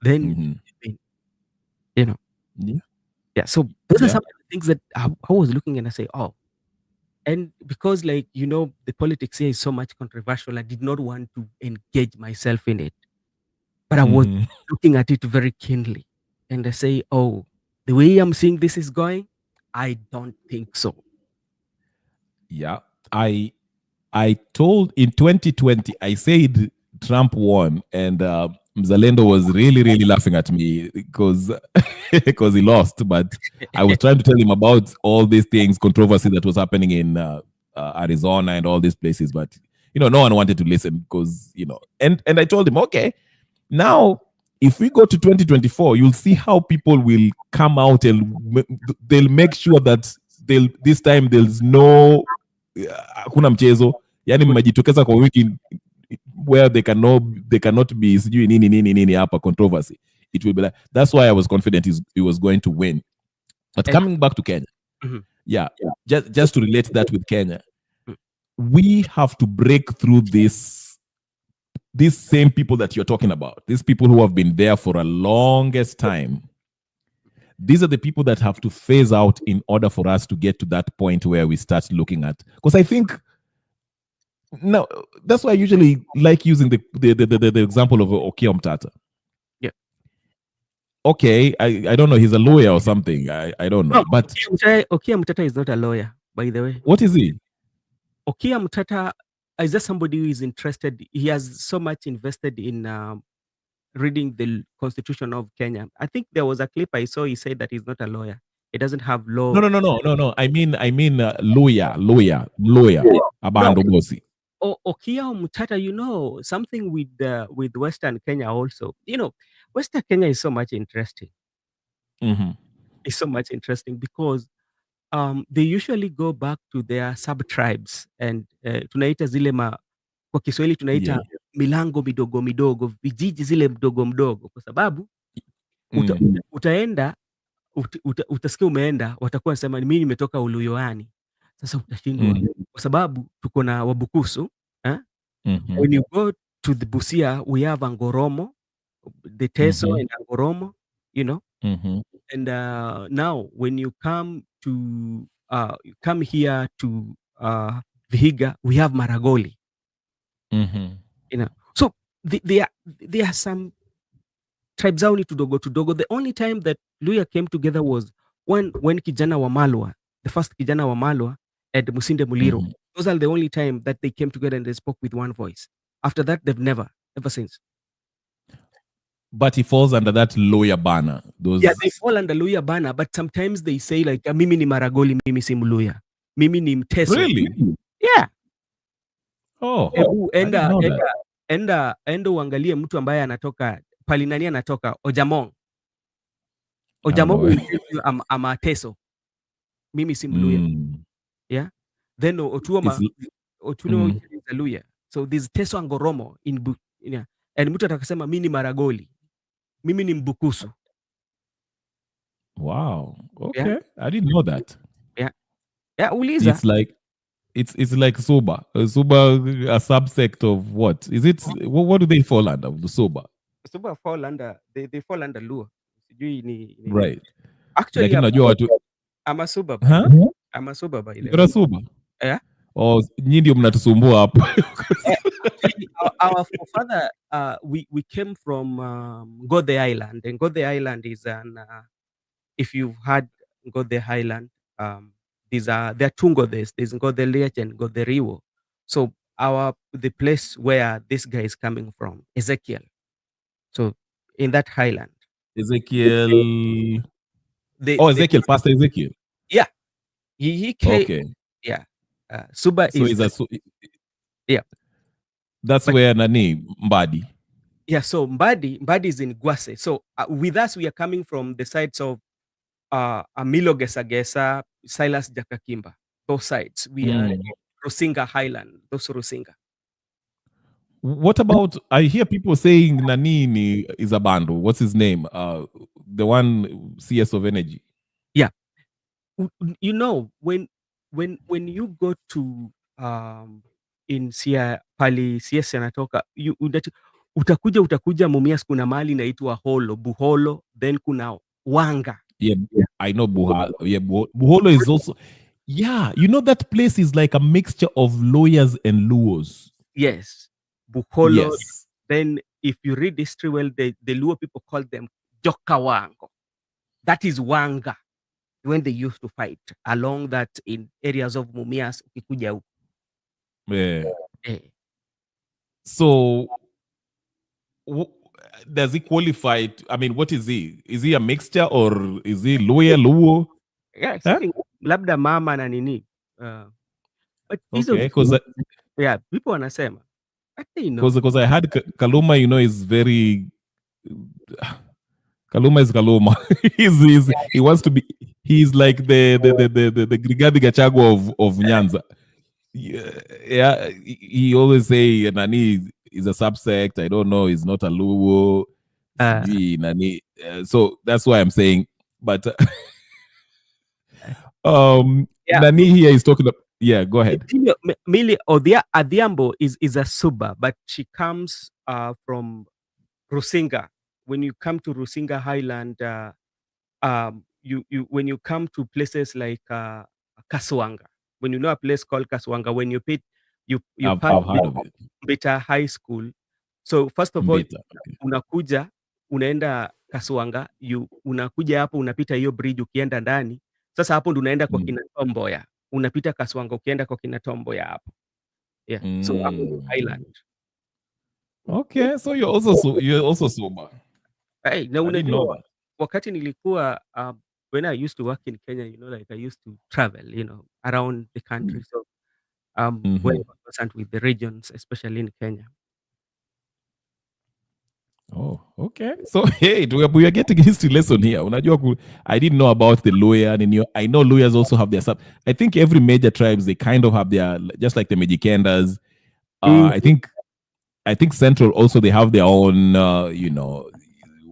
then you know, So those are some of the things that I was looking and I say, oh, and because, like, you know, the politics here is so much controversial, I did not want to engage myself in it, but I was looking at it very keenly, and I say, oh, the way I'm seeing this is going, I don't think so. Yeah, I told in 2020, I said Trump won, and Mzalendo was really laughing at me because he lost. But I was trying to tell him about all these things, controversy that was happening in Arizona and all these places. But no one wanted to listen because And I told him, okay, now if we go to 2024, you'll see how people will come out and they'll make sure that this time there's no hakuna mchezo, yani mmejitokeza kwa wiki where they cannot be sijui nini hapa controversy. It will be like, that's why I was confident he was going to win. But coming back to Kenya, just to relate that with Kenya, we have to break through these same people that you're talking about, these people who have been there for a longest time. These are the people that have to phase out in order for us to get to that point where we start looking at. Because I think now that's why I usually like using the example of Okia Mtata. Yeah. Okay, I don't know. He's a lawyer or something. I don't know. No, but Okia Mtata is not a lawyer, by the way. What is he? Okia Mtata is just somebody who is interested. He has so much invested in reading the Constitution of Kenya. I think there was a clip I saw. He said that he's not a lawyer. He doesn't have law. No. I mean lawyer. Abando Bosi. Okia Mtata, something with Western Kenya also. Western Kenya is so much interesting. is so much interesting because they usually go back to their sub tribes and tunaita zile kwa Kiswahili tunaita Yeah. milango midogo midogo, vijiji zile mdogo mdogo, kwa sababu Mm. utaenda utasikia umeenda, watakuwa wanasema mimi nimetoka Uluyoani. Sasa utashindwa kwa sababu tuko na Wabukusu eh? Mm-hmm. When you go to the Busia, we have Angoromo, the Teso Mm-hmm. and Angoromo, you know. Mm-hmm. And now when you come here to Vihiga, we have Maragoli, Mm-hmm. you know. So there are some tribes zao ni tudogo tudogo. The only time that Luya came together was when kijana wa Malwa, the first kijana wa Malwa and Musinde Muliro. Mm-hmm. Those are the only time that they came together and they spoke with one voice. After that, they've never, ever since. But he falls under that lawyer banner. Those. Yeah, they fall under Luya banner, but sometimes they say like, mimi ni Maragoli, mimi si Mluya. Mimi ni Mteso. Really? Yeah. Oh, Hebu I didn't know that. enda uangalie mtu ambaye anatoka palinani, anatoka Ojamong. I don't Ojamong know. will tell you I'm a Teso. Mimi si Mluya. Mm. Yeah. Then Otuoma Mm. is a Luya. So there's Teso and Goromo yeah. And mtu atakasema mimi ni Maragoli. Mimi ni Mbukusu. Wow. Okay. Yeah. I didn't know that. Yeah. Yeah, uliza. It's like soba. Soba, a subsect of what? Is it? What do they fall under? The soba. Soba fall under they fall under Luo. Sijui ni Right. actually Lakini najua watu. I'm a Suba. Huh? I'm a Suba by the You're a soba? Yeah. Oh, nyinyi ndio mnatusumbua hapo. Actually, our forefather, we came from Gode Island, and Gode Island is if you've had Gode Island, there are two Godes. There's Gode Liach and Gode Riwo. So the place where this guy is coming from, Ezekiel. So in that highland, Ezekiel. Ezekiel, Pastor Ezekiel. Yeah, he came. Okay. Yeah, Suba so is yeah. That's where Nani Mbadi. Yeah, so Mbadi is in Gwase. So with us, we are coming from the sides of Amilo Gesagesa, Silas Jakakimba. Those sides. We are Rusinga Highland. Those Rusinga. What about, I hear people saying Nanini is a bando. What's his name? The one CS of Energy. Yeah. You know, when you go to in pali Siasa anatoka, utakuja Mumias, kuna mali inaitwa Buholo, then kuna Wanga. Yeah, I know Buholo. Yeah, Buholo is also, yeah, you know that place is like a mixture of lawyers and Luos. Yes. Buholo. Yes. Then if you read history well, the Luo people call them Jokawango. That is Wanga. When they used to fight along that in areas of Mumias, ukikuja. Yeah. So does he qualify? I mean, what is he? Is he a mixture or is he lawyer, Luo? Yeah, labda mama na nini. But okay, because yeah, people wanasema. Because I had Kaluma, you know, is very Kaluma is Kaluma. He wants to be. He's like the Grigadi Gachagua of Nyanza. Yeah, he always say Nani is a subsect. I don't know. He's not a Luo. Nani. So that's why I'm saying. But Nani here is talking about. Yeah, go ahead. Mili Odhiambo is a Suba, but she comes from Rusinga. When you come to Rusinga Highland, you when you come to places like Kaswanga, when you know a place called Kaswanga, when you I've heard of it. Beta High School. So first of all, Beta, okay. Unakuja unaenda Kaswanga, unakuja hapo unapita hiyo bridge ukienda ndani. Sasa hapo ndo unaenda kwa kina Tomboya. Unapita Kaswanga ukienda kwa kina Tomboya hapo. Yeah. So hapo Highland. Okay, so you're also sober. Hey, na unajua wakati nilikuwa when I used to work in Kenya, you know, like I used to travel, you know, around the country. So very concerned with the regions, especially in Kenya. Oh, okay. So hey, we are getting a history lesson here. I didn't know about the lawyer, and I know lawyers also have their sub. I think every major tribes they kind of have their, just like the Mejikendas. Mm. I think Central also they have their own.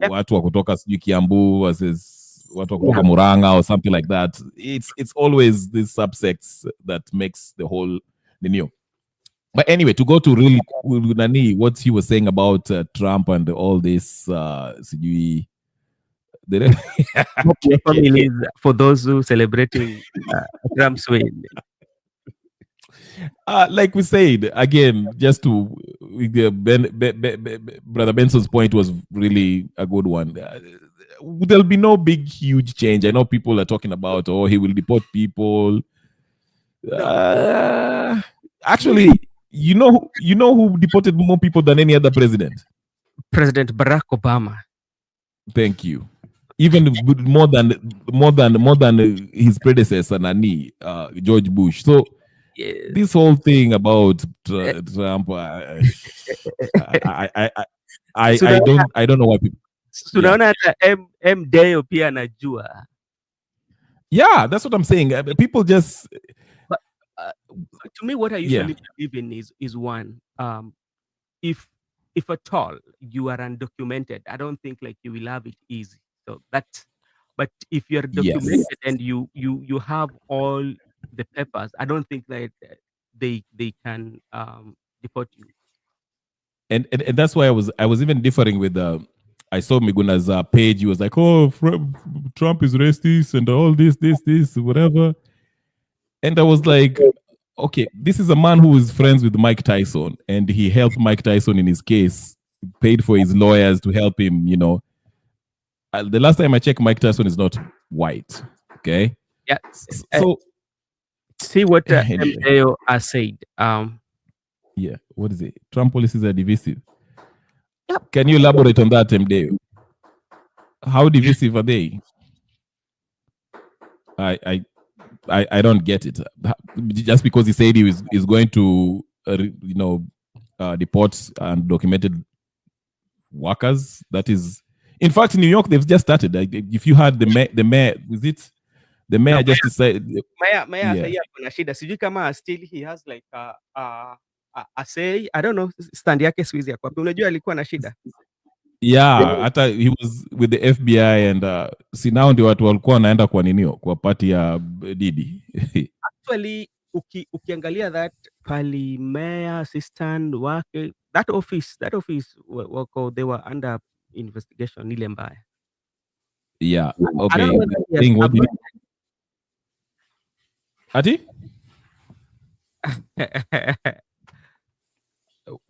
Yep. Watu wa kutoka sijui Kiambu versus watu wa Yeah. kutoka Muranga or something like that. It's always these subsects that makes the whole new. But anyway, to go to really Nani, what he was saying about Trump and all this, sijui, Hope your families, for those who celebrating Trump's win. like we said again, just to Brother Benson's point was really a good one. There'll be no big, huge change. I know people are talking about, oh, he will deport people. Actually, you know who deported more people than any other president? President Barack Obama. Thank you. Even more than his predecessor, Nani, George Bush. So this whole thing about Trump, I don't know why people. Tunaona hata Mdeo pia anajua. Yeah, that's what I'm saying. People just. But to me, what I usually believe in is one. If at all you are undocumented, I don't think like you will have it easy. So that's. But if you're documented and you have all the papers, I don't think that they can deport you. And that's why I was even differing with I saw Miguna's page. He was like, "Oh, Trump is racist and all this, whatever." And I was like, "Okay, this is a man who is friends with Mike Tyson, and he helped Mike Tyson in his case, paid for his lawyers to help him. The last time I checked, Mike Tyson is not white. Okay, yeah. So see what MAO has said. Yeah, what is it? Trump policies are divisive. Yep. Can you elaborate on that, MDeo? How divisive are they? I don't get it. Just because he said he is going to deport undocumented workers, that is. In fact, in New York, they've just started. Like, if you had the mayor, was it? The mayor just decided. Mayor kuna shida. Sijui kama still he has like a say. I don't know. Stand yake siwezi yako. Unajua alikuwa na shida. Yeah, hata he was with the FBI and si now ndio watu walikuwa wanaenda kwa ninio kwa party ya Didi. Actually, ukiangalia that pali mayor assistant wake, that office wako, they were under investigation ile mbaya. Yeah. Okay. Ati?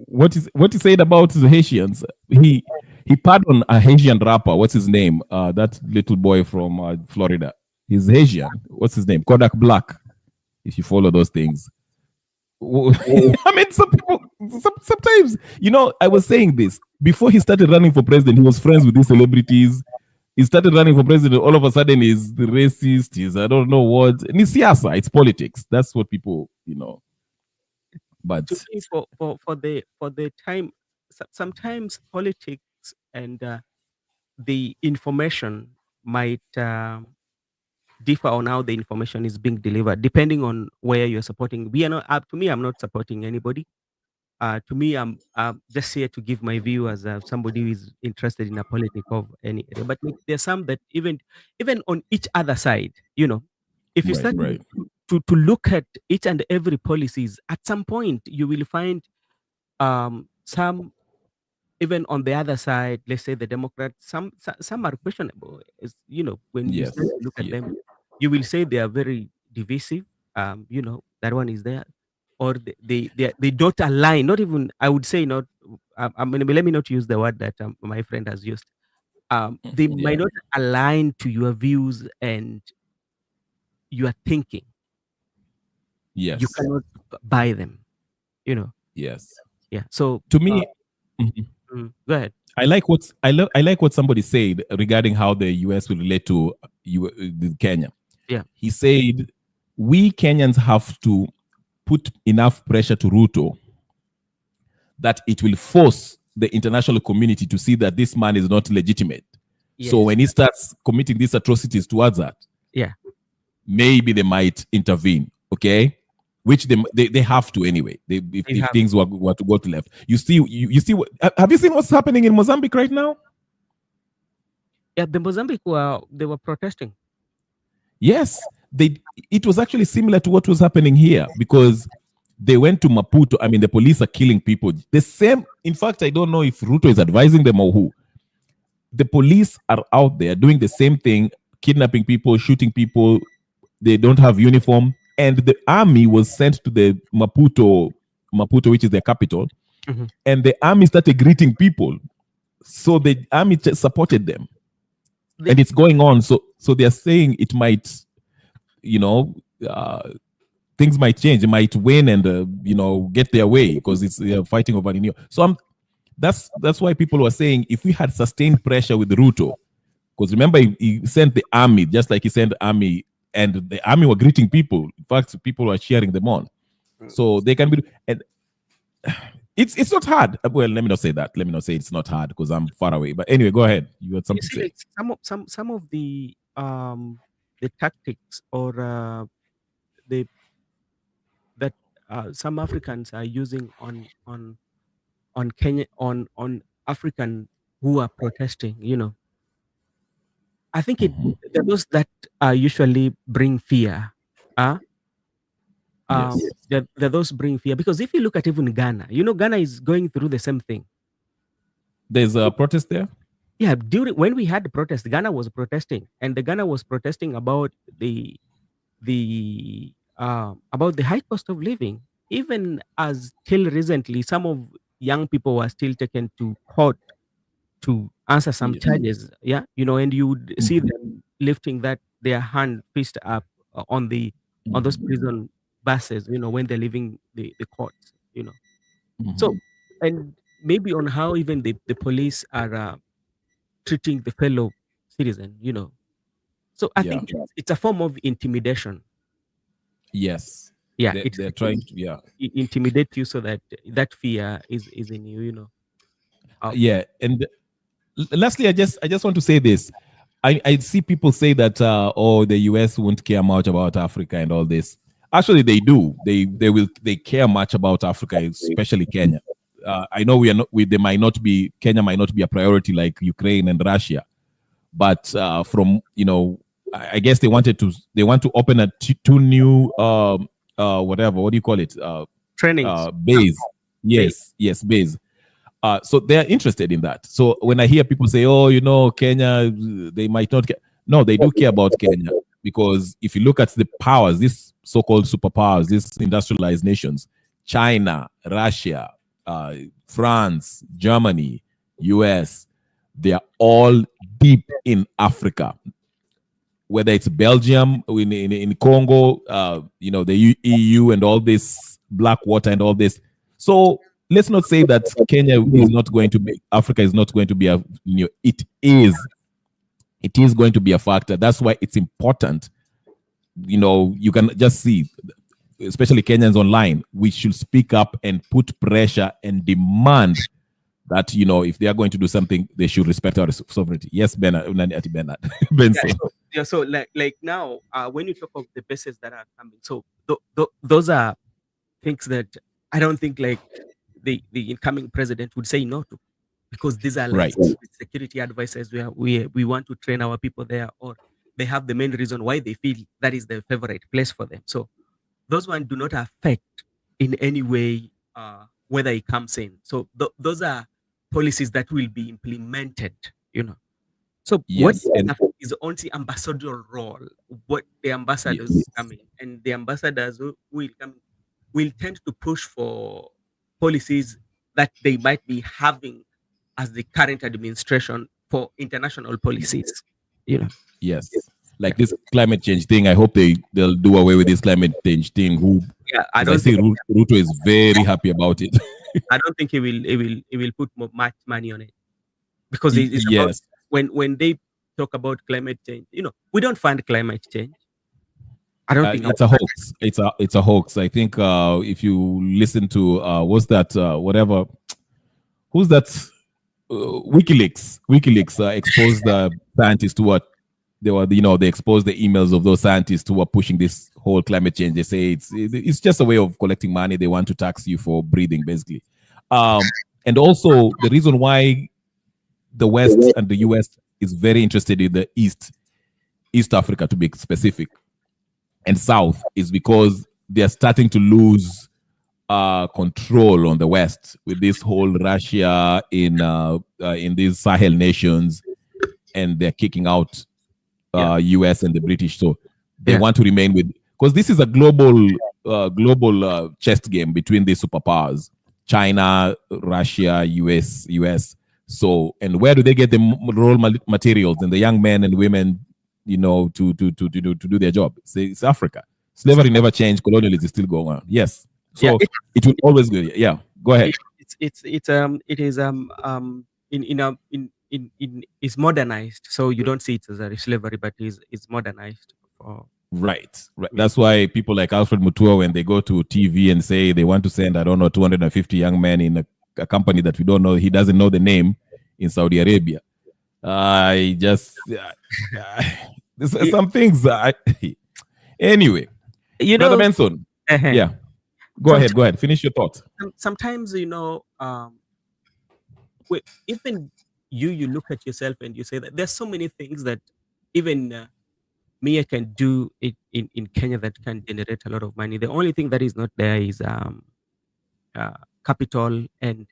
What he said about the Haitians? He pardoned a Haitian rapper. What's his name? That little boy from Florida. He's Haitian. What's his name? Kodak Black. If you follow those things. I mean, some people sometimes, I was saying this before he started running for president. He was friends with these celebrities. He started running for president. All of a sudden, he's the racist. He's I don't know what. And it's siasa. It's politics. That's what people, But to me, for the time, sometimes politics and the information might differ on how the information is being delivered, depending on where you're supporting. We are not. To me, I'm not supporting anybody. To me, I'm just here to give my view as somebody who is interested in a politics of any area. But there's some that even on each other side, if you start to look at each and every policies, at some point you will find some, even on the other side, let's say the Democrats, some are questionable. When you start to look at them, you will say they are very divisive. That one is there, or they don't align. Not even, I would say not. Let me not use the word that my friend has used. They might not align to your views and your thinking. Yes, you cannot buy them. Yes. Yeah. So to me, go ahead. I like what somebody said regarding how the US will relate to Kenya. Yeah. He said we Kenyans have to put enough pressure to Ruto that it will force the international community to see that this man is not legitimate. Yes. So when he starts committing these atrocities towards that, yeah, maybe they might intervene, okay? Which they have to anyway. If things were to go to left. You see have you seen what's happening in Mozambique right now? Yeah, the Mozambique they were protesting. Yes, it was actually similar to what was happening here, because they went to Maputo. I mean, the police are killing people. The same, in fact, I don't know if Ruto is advising them or who. The police are out there doing the same thing, kidnapping people, shooting people. They don't have uniform. And the army was sent to the Maputo, which is the capital. Mm-hmm. And the army started greeting people. So the army supported them. And it's going on. So they're saying it might, things might change. It might win and, get their way, because they're fighting over renewal. So that's why people were saying, if we had sustained pressure with Ruto, because remember, he sent the army, just like he sent the army, and the army were greeting people. In fact, people were cheering them on. So they can be, and it's not hard. Well, let me not say that. Let me not say it's not hard, because I'm far away. But anyway, go ahead. You had something to say. Like some of the tactics or that some Africans are using on Kenya, on African who are protesting, I think they're those that usually bring fear. Yes. They're those bring fear, because if you look at even Ghana, Ghana is going through the same thing. There's a protest there? Yeah, when we had the protest, Ghana was protesting, and the Ghana was protesting about the high cost of living. Even as till recently, some of young people were still taken to court to answer some charges. Yeah, and you would see them lifting their hand fist up on those prison buses, when they're leaving the courts, So, and maybe on how even the police are treating the fellow citizen, So I think it's a form of intimidation. Yes. Yeah, they're trying to intimidate you so that fear is in you. Yeah, and lastly, I just want to say this. I see people say that the US won't care much about Africa and all this. Actually, they do. They care much about Africa, especially Kenya. I know Kenya might not be a priority like Ukraine and Russia, but from I guess they want to open two new whatever, what do you call it, trainings, base. Yes, base. So they're interested in that. So when I hear people say, Kenya, they might not care. No, they do care about Kenya, because if you look at the powers, these so-called superpowers, these industrialized nations, China, Russia, France, Germany, US, they are all deep in Africa. Whether it's Belgium, in Congo, the EU and all this Blackwater and all this. So let's not say that Africa is not going to be it is going to be a factor. That's why it's important. You can just see, especially Kenyans online, we should speak up and put pressure and demand that, if they are going to do something, they should respect our sovereignty. Yes, Bernard. So like now, when you talk of the bases that are coming, so those are things that I don't think like the incoming president would say no to, because these are like security advisors where we want to train our people there, or they have the main reason why they feel that is the favorite place for them. So those ones do not affect in any way whether it comes in. So those are policies that will be implemented, So what is only ambassador role. What the ambassadors is coming, and the ambassadors will tend to push for policies that they might be having as the current administration for international policies. Yes. Like this climate change thing, I hope they'll do away with this climate change thing. I see Ruto is very happy about it. I don't think he will put much money on it, because it's about when they talk about climate change, we don't fund climate change. I don't think it's a hoax. It's a hoax. I think if you listen to what's that? Whatever. who's that? WikiLeaks exposed the scientists to what they were. They exposed the emails of those scientists who are pushing this whole climate change. They say it's just a way of collecting money. They want to tax you for breathing, basically. And also the reason why the West and the US is very interested in the East Africa, to be specific, and South, is because they're starting to lose control on the West with this whole Russia in these Sahel nations, and they're kicking out US and the British. So they want to remain with, because this is a global chess game between these superpowers: China, Russia, US. So, and where do they get the raw materials and the young men and women, to do their job? It's Africa. Slavery never changed. Colonialism is still going on. Yes. So it will always go. Yeah. Go ahead. It's modernized, so you don't see it as a slavery, but it's modernized. Right. That's why people like Alfred Mutua, when they go to TV and say they want to send, 250 young men in a company that we don't know, he doesn't know the name, in Saudi Arabia. Some things. Anyway, Brother Benson. Yeah. Go ahead. Finish your thoughts. Sometimes, even you look at yourself and you say that there's so many things that even me, I can do it in Kenya that can generate a lot of money. The only thing that is not there is capital and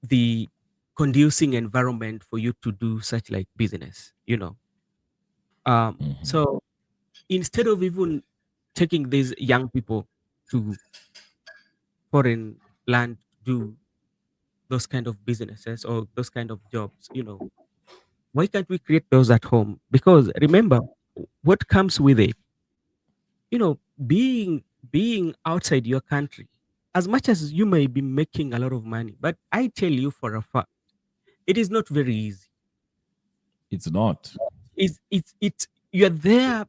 the conducing environment for you to do such like business, So instead of even taking these young people to foreign land to do those kind of businesses or those kind of jobs, why can't we create those at home? Because remember what comes with it, being outside your country, as much as you may be making a lot of money, but I tell you for a fact, it is not very easy. It's not. It's you're there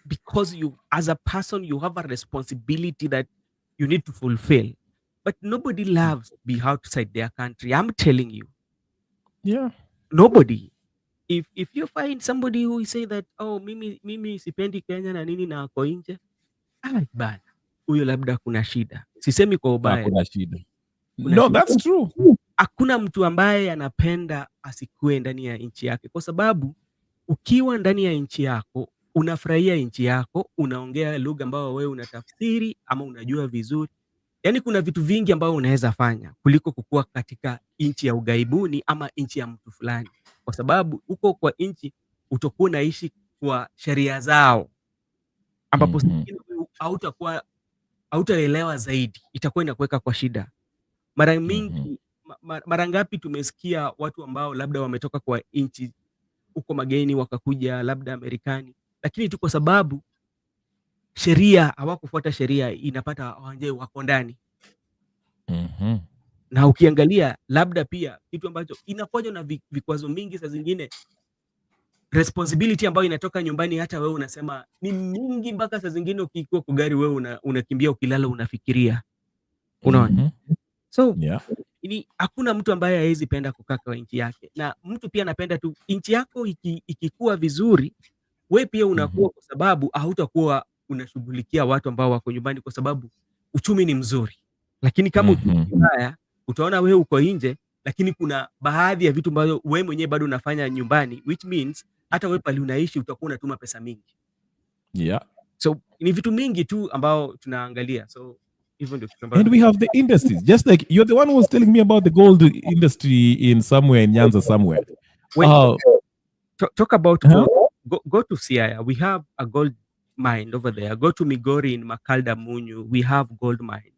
because you, as a person, you have a responsibility that you need to fulfill. But nobody loves to be outside their country. I'm telling you. Yeah. Nobody. If you find somebody who say that, oh, mimi sipendi Kenya na nini na ako nje, bana, huyo labda kuna shida. Sisemi kwa ubaya. Kuna shida. No, that's true. Hakuna mtu ambaye anapenda asikue ndani ya nchi yake, kwa sababu ukiwa ndani ya nchi yako unafurahia nchi yako, unaongea lugha ambayo wewe unatafsiri ama unajua vizuri. Yaani kuna vitu vingi ambavyo unaweza fanya kuliko kukua katika nchi ya ugaibuni ama nchi ya mtu fulani, kwa sababu uko kwa nchi utakuwa unaishi kwa sheria zao, ambapo hautaelewa zaidi, itakuwa inakuweka kwa shida. Mara mingi mara ngapi tumesikia watu ambao labda wametoka kwa nchi huko mageni wakakuja labda Amerikani, lakini tu kwa sababu sheria hawakufuata sheria, inapata wanje wako ndani. Na ukiangalia labda pia kitu ambacho inakuja na vikwazo mingi, saa zingine responsibility ambayo inatoka nyumbani, hata wewe unasema ni mingi, mpaka saa zingine ukikuwa kwa gari wewe unakimbia, ukilala unafikiria, unaona. So hakuna mtu ambaye hawezi penda kukaa kwa nchi yake, na mtu pia anapenda tu nchi yako ikikuwa vizuri, wewe pia unakuwa, kwa sababu hautakuwa unashughulikia watu ambao wako nyumbani, kwa sababu uchumi ni mzuri. Lakini kama uchumi mbaya, utaona wewe uko nje, lakini kuna baadhi ya vitu ambavyo wewe mwenyewe bado unafanya nyumbani, which means hata wewe pale unaishi utakuwa unatuma pesa mingi. So ni vitu mingi tu ambao tunaangalia. So and we have the industries, just like you're the one who was telling me about the gold industry in somewhere in Nyanza somewhere. Talk about go to Siaya. We have a gold mine over there. Go to Migori in Makalda Munyu. We have gold mine.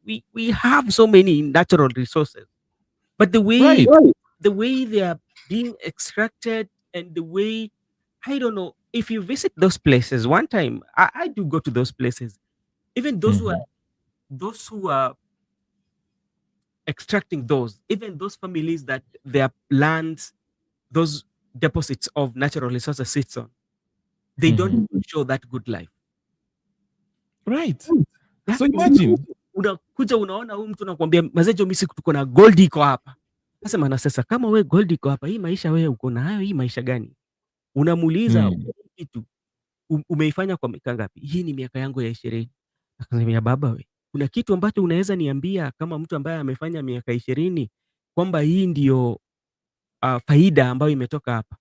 We have so many natural resources, but the way they are being extracted and the way, I don't know. If you visit those places one time, I do go to those places. Even those who are extracting those, even those families that their lands, those deposits of natural resources sits on, they don't show that good life. Right. So imagine unakuja unaona huyu mtu anakuambia mazejo, mimi siku tuko na gold iko hapa. Nasema na sasa kama we gold iko hapa, hii maisha wewe uko nayo, hii maisha gani? Unamuuliza kitu umeifanya kwa miaka ngapi? Hii ni miaka yangu ya 20. Akaniambia baba we, kuna kitu ambacho unaweza niambia kama mtu ambaye amefanya miaka 20 kwamba hii ndio faida ambayo imetoka hapa?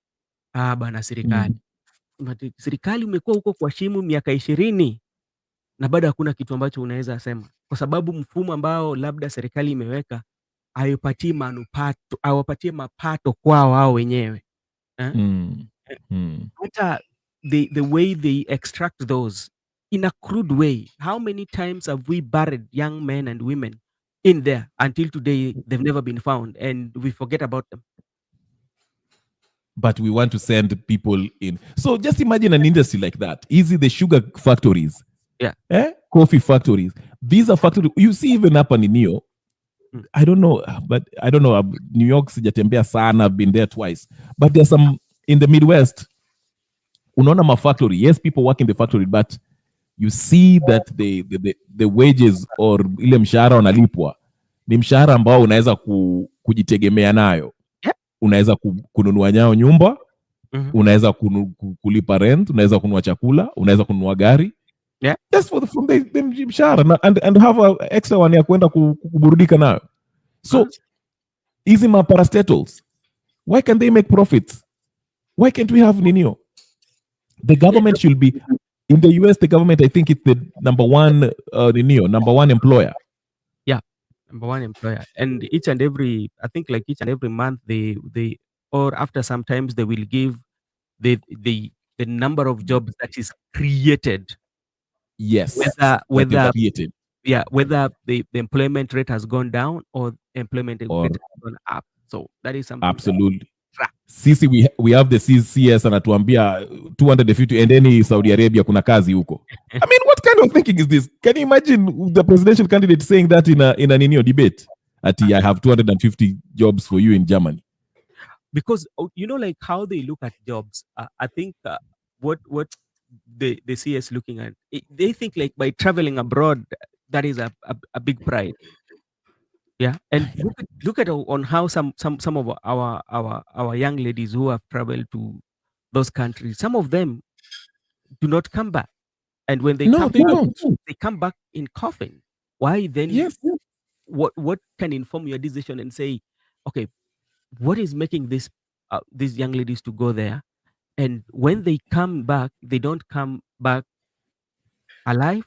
Bana serikali. Serikali umekuwa huko kwa shimo miaka 20 na bado hakuna kitu ambacho unaweza sema, kwa sababu mfumo ambao labda serikali imeweka haipatii manupato, hawapatie mapato kwao wao wenyewe. Hata the way they extract those in a crude way. How many times have we buried young men and women in there until today they've never been found and we forget about them? But we want to send people in. So just imagine an industry like that. Easy, the sugar factories. Coffee factories. These are factories. You see even up in New York. I don't know. New York sijatembea sana. I've been there twice. But there's some in the Midwest. Unaona ma factory. Yes, people work in the factory, but you see that the wages or ile mshahara wanalipwa ni mshahara ambao unaweza kujitegemea nayo. Unaweza kununua nyao nyumba, unaweza kulipa rent, unaweza kununua chakula, unaweza kununua gari. Just from the mshahara and have an extra one ya kwenda kuburudika nayo. So easy ma parastatals. Why can't they make profits? Why can't we have Ninio? The government should be in the US. The government, I think, it's the number one employer. Number one employer, and each and every month they or after sometimes they will give the number of jobs that is created. Yes, whether created. Whether the employment rate has gone down or employment rate has gone up. So that is something absolutely. Sisi we have the CS anatuambia 250 and any Saudi Arabia kuna kazi huko. I mean, what kind of thinking is this? Can you imagine the presidential candidate saying that in a Ninio debate? I have 250 jobs for you in Germany. Because like how they look at jobs, I think what the CS looking at, they think like by traveling abroad, that is a big pride. Yeah, and look at on how some of our young ladies who have traveled to those countries, some of them do not come back, and when they come back in coffin. Why then? Yes. What can inform your decision and say, okay, what is making these young ladies to go there, and when they come back, they don't come back alive,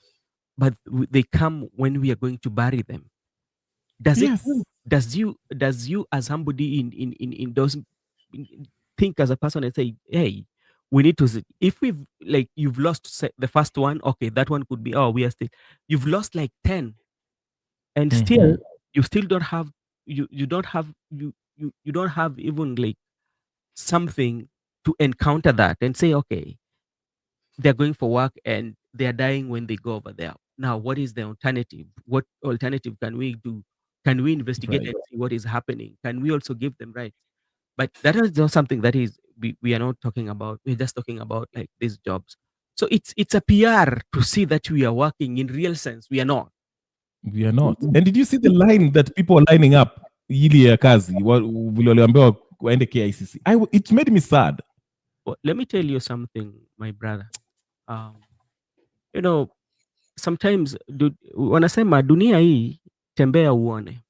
but they come when we are going to bury them. Does you as somebody in those think as a person and say, hey, we need to, if we've like you've lost the first one, okay, that one could be, we are still, you've lost like 10 and still you still don't have you don't have even like something to encounter that and say, okay, they're going for work and they're dying when they go over there. Now, what is the alternative? What alternative can we do? Can we investigate and see what is happening? Can we also give them rights? But that is not something that is we are not talking about. We're just talking about like these jobs. So it's a PR to see that we are working in real sense. We are not. We are not. And did you see the line that people are lining up? Ili ya kazi waliambiwa waende KICC. It made me sad. Well, let me tell you something, my brother. Sometimes wanasema dunia hii tembea uone.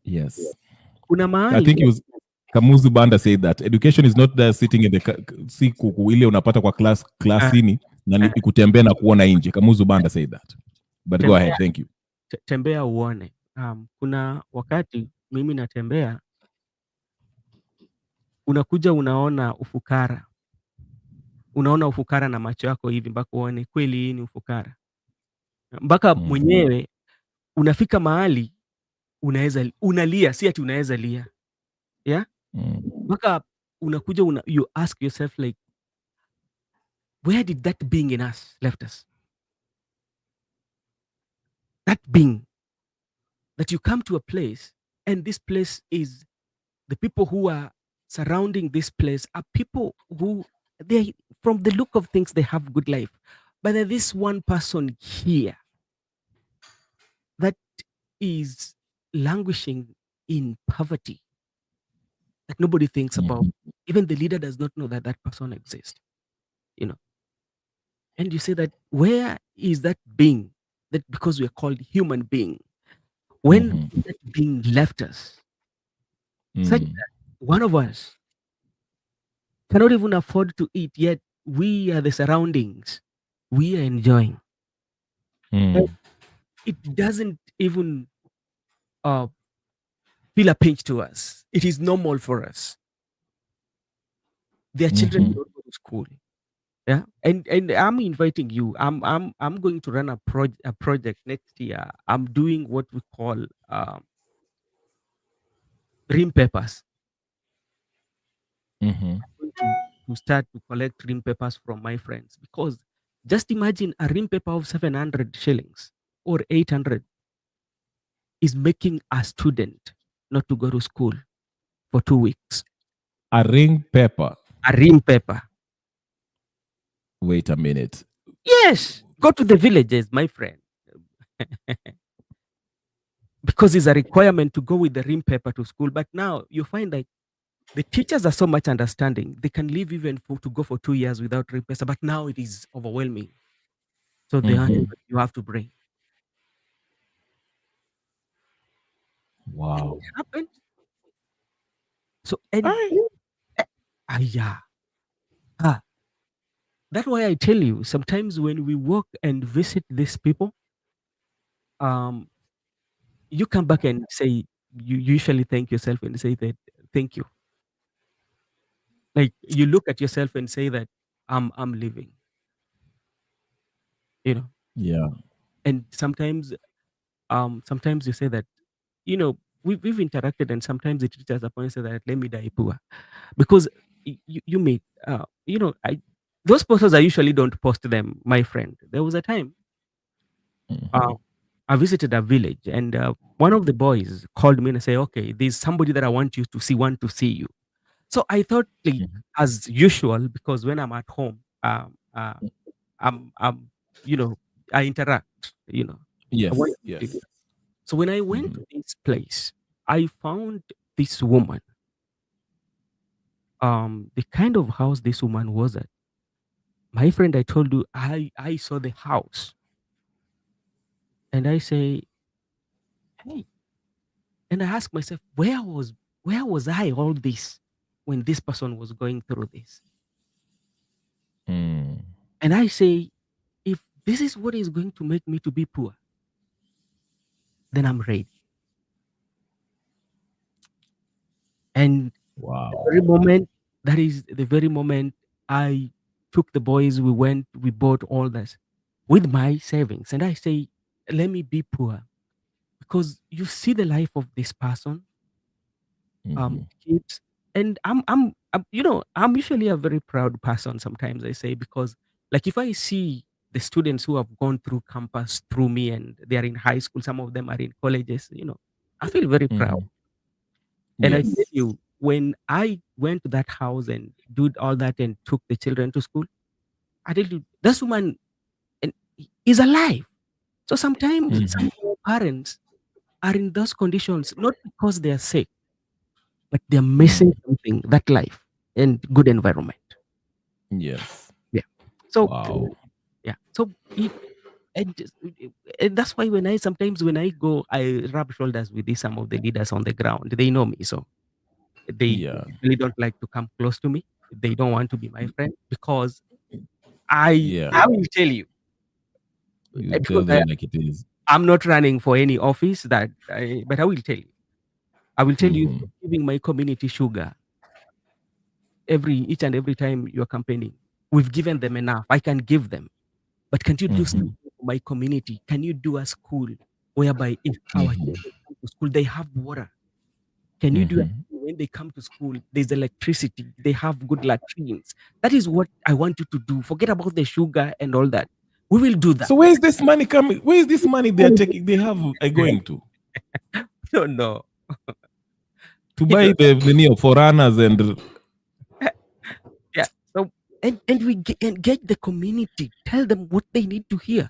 Yes. Kuna mahali, I think it was Kamuzu Banda said that education is not there sitting in the ile unapata kwa classini na ni kutembea na kuona nje. Kamuzu Banda said that. But go ahead, thank you. Tembea uone. Kuna wakati mimi natembea, unakuja unaona ufukara. Unaona ufukara na macho yako hivi mpaka uone kweli hii ni ufukara. Mpaka mwenyewe unafika mahali unaweza unalia, si ati unaweza lia. Yeah? Mpaka unakuja you ask yourself like, where did that being in us left us? That being that you come to a place and this place is, the people who are surrounding this place are people who they, from the look of things, they have good life. But there's this one person here is languishing in poverty that nobody thinks about. Even the leader does not know that that person exists, you know. And you say that where is that being that because we are called human being? When that being left us, such that one of us cannot even afford to eat, yet we are the surroundings. We are enjoying. And it doesn't even uh, feel a pinch to us. It is normal for us. Their children do not go to school. Yeah, and I'm inviting you. I'm going to run a project next year. I'm doing what we call rim papers. I'm going to start to collect rim papers from my friends, because just imagine a rim paper of 700 shillings or 800 is making a student not to go to school for 2 weeks. A ring paper. A rim paper. Wait a minute. Yes, go to the villages, my friend. Because it's a requirement to go with the rim paper to school. But now you find like the teachers are so much understanding. They can leave even to go for 2 years without rim paper. But now it is overwhelming. So they are you have to bring. Wow. And it happened. So and yeah. That's why I tell you, sometimes when we walk and visit these people, you come back and say, you usually thank yourself and say that thank you. Like you look at yourself and say that I'm living. You know. Yeah. And sometimes you say that, we've interacted, and sometimes it reaches a point say that let me die poor. Because you meet those posters I usually don't post them, my friend. There was a time I visited a village, and one of the boys called me and say, okay, there's somebody that I want to see you. So I thought, like, as usual, because when I'm at home, I'm you know, I interact, I Yes. want Yes. to. So when I went to this place, I found this woman. The kind of house this woman was at. My friend, I told you, I saw the house, and I say, hey, and I asked myself, where was I all this when this person was going through this? And I say, if this is what is going to make me to be poor, then I'm ready. And the Wow. very moment, that is the very moment I took the boys, we went, we bought all this with my savings. And I say, let me be poor. Because you see the life of this person, kids. And I'm usually a very proud person sometimes, I say, because like if I see the students who have gone through campus through me and they are in high school, some of them are in colleges, I feel very proud. And I tell Yes. you, when I went to that house and did all that and took the children to school, I tell you, this woman is alive. So sometimes some of our parents are in those conditions, not because they are sick, but they're missing something, that life and good environment. Yes. Yeah. So Wow. yeah. So and that's why sometimes when I go, I rub shoulders with some of the leaders on the ground. They know me, so they Yeah. really don't like to come close to me. They don't want to be my friend because I Yeah. I will tell you, You tell because them like it is. I'm not running for any office but I will tell you. I will tell you, giving my community sugar each and every time you're campaigning. We've given them enough. I can give them. But can you do something for my community? Can you do a school whereby if our children come to school, they have water? Can you do a school when they come to school, there's electricity, they have good latrines? That is what I want you to do. Forget about the sugar and all that. We will do that. So where is this money coming? Where is this money they're taking? They have going to No. to You buy know, the new foreigners and yeah. So and we get the community, tell them what they need to hear.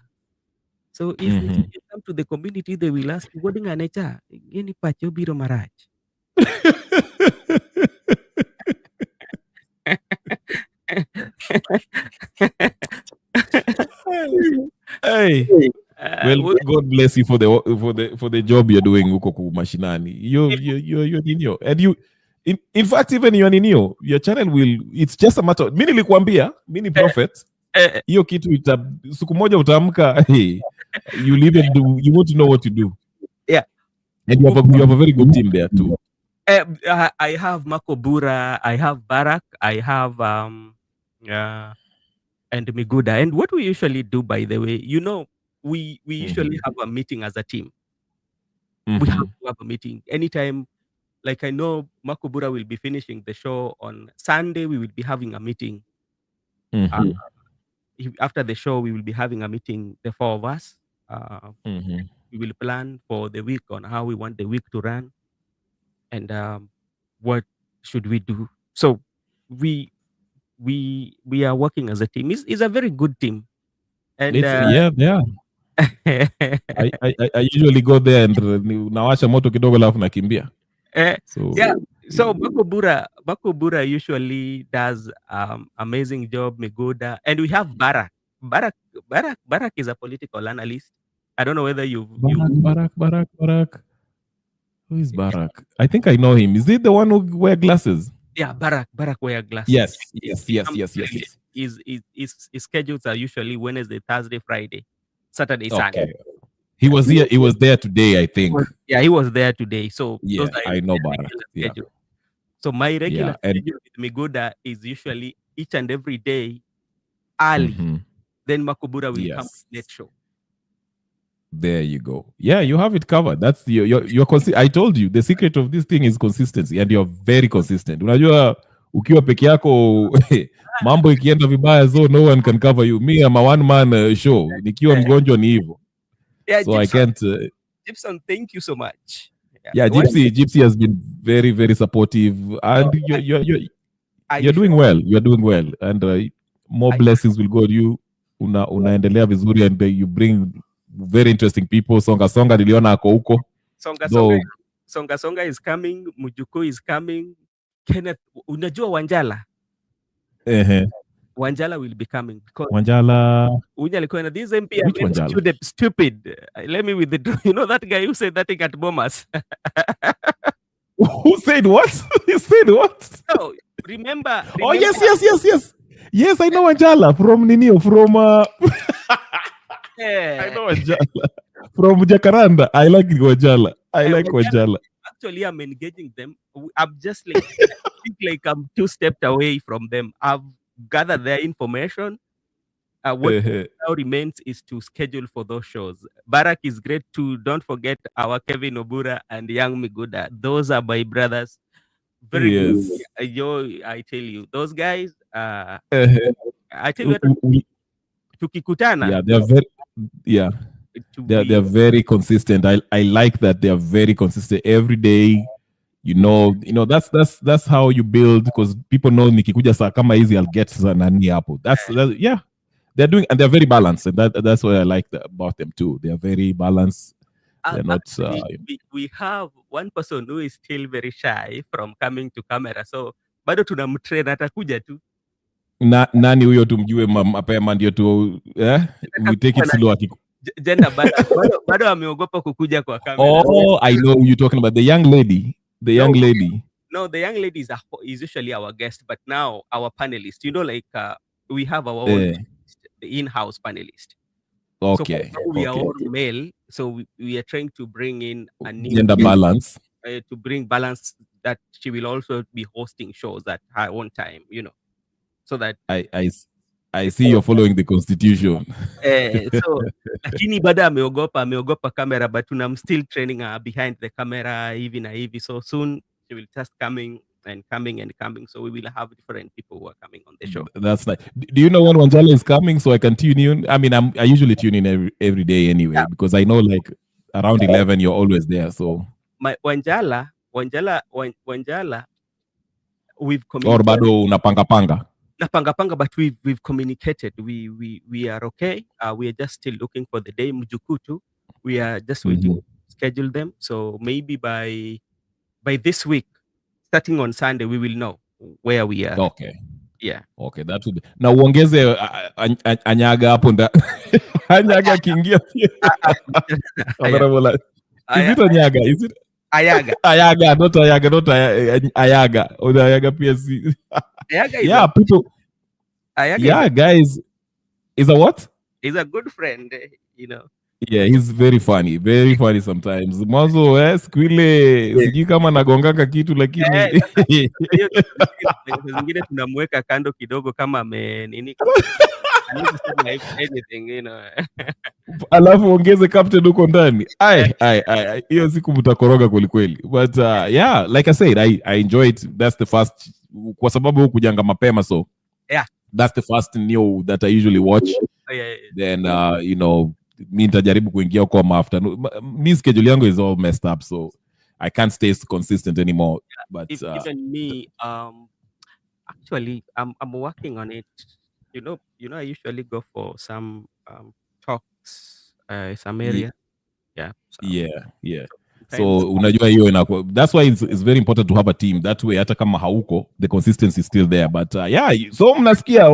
So if they come to the community, they will ask, "What in nature? Any pacho biro maraj?" Hey, well, God bless you for the job you're doing huko mashinani. You're ninio, and you, in fact, even you're ninio, your channel will. It's just a matter. Mimi nilikwambia, mini prophet. Hiyo kitu siku moja utaamka. Hey, you live and do. You want to know what to do. Yeah, and you have a very good team there too. I have Makobura, I have Barak, I have and Miguda. And what we usually do, by the way, we usually have a meeting as a team. We have to have a meeting anytime. Like I know Makobura will be finishing the show on Sunday. We will be having a meeting. After the show, we will be having a meeting, the four of us. We will plan for the week on how we want the week to run, and what should we do. So we are working as a team. It's a very good team. And yeah. I usually go there and nawasha moto kidogo alafu nakimbia. So Makobura usually does amazing job. Miguda, and we have Barak. Barak is a political analyst. I don't know whether Barak. Who is Barak? I think I know him. Is he the one who wear glasses? Yeah, Barak wear glasses. Yes. His schedules are usually Wednesday, Thursday, Friday, Saturday, Sunday. He was here. He was there today, I think. Yeah, he was there today. So yeah, I know Barak. Yeah. So my regular schedule with Miguda is usually each and every day early. Then Makobura will come with net show. There you go. Yeah, you have it covered. That's your I told you the secret of this thing is consistency, and you're very consistent. Unajua ukiwa peke yako mambo ikienda vibaya, so no one can cover you. Me, I'm a one man show. Nikiwa mgonjwa ni hivyo. Yeah, so Gibson, I can't. Gibson, thank you so much. Yeah, Gypsy has been very, very supportive, and you're doing well. You're doing well, and more blessings will go to you. Unaendelea vizuri, and you bring very interesting people. Songa niliona ako huko. Songa is coming. Mujuku is coming. Kenneth, unajua Wanjala? Wanjala will be coming because Wanjala. This MP stupid. Let me withdraw. You know that guy who said that thing at Bomas? Who said what? He said what? No, remember. Oh yes. Yes, I know Wanjala from Ninio from. I know Wanjala from Jacaranda. I like Wanjala. Wanjala. Actually, I'm engaging them. I'm just like I'm 2 steps away from them. I've gathered their information. What now remains is to schedule for those shows. Barak is great too. Don't forget our Kevin Obura and Young Miguda. Those are my brothers. Very good. I tell you, those guys. I tell you, tukikutana. Yeah, they're very. Yeah. They're very consistent. I like that they're very consistent every day. You know that's how you build, because people know nikikuja saa kama hizi I'll get nani hapo. That's yeah. They're doing, and they're very balanced, and that's what I like about them too. They're very balanced. They're not. We have one person who is still very shy from coming to camera, so bado tunamtrain atakuja tu. Nani huyo tumjue mapema ndio tu we take it slow. Jenda bado ameogopa kukuja kwa kamera. Oh, I know who you're talking about. The young lady. No, the young lady is usually our guest, but now our panelist. We have our own in-house panelist. Okay. So we are all male, so we are trying to bring in a new gender balance. To bring balance, that she will also be hosting shows at her own time. So that I see you're following the constitution. So lakini bado ameogopa camera, but I'm still training her behind the camera hivi. So soon she will just coming. So we will have different people who are coming on the show. That's nice. Do you know when Wanjala is coming, so I can tune in? I mean, I usually tune in every day anyway, because I know like around 11 you're always there. So my Wanjala, we've communicated. Or bado unapanga. But we've communicated. We are okay. We are just still looking for the day. Mujukutu, We are just waiting to schedule them. So maybe by this week, starting on Sunday, we will know where we are. Okay. Yeah. Okay, that would be. Na uongeze Anyaga hapo Anyaga akiingia pia. Is it Anyaga? Is it Ayaga? Ayaga, not Ayaga, not Ayaga. Or the Ayaga PSC. Ayaga is yeah, people. Ayaga yeah, guys. Is a what? He's a good friend, you know. Yeah, he's very funny sometimes. Mwanzo squile sijui kama nagonganga kitu lakini zingine tunamweka kando kidogo kama nini anything, you know. Alafu ongeze captain huko ndani. Hiyo siku mtakoroga kweli kweli. But yeah, like I said, I enjoy it. That's the first, kwa sababu huku kujanga mapema, so yeah, that's the first new that I usually watch. Yeah. Then you know, mi nitajaribu kuingia huko afternoon. Mi schedule yangu is all messed up, so I can't stay consistent anymore. But even me, actually, I'm working on it. You know, I usually go for some talks, some area. Yeah. So unajua hiyo that's why it's very important to have a team. That way hata kama hauko, the consistency is still there. But yeah, so mnasikia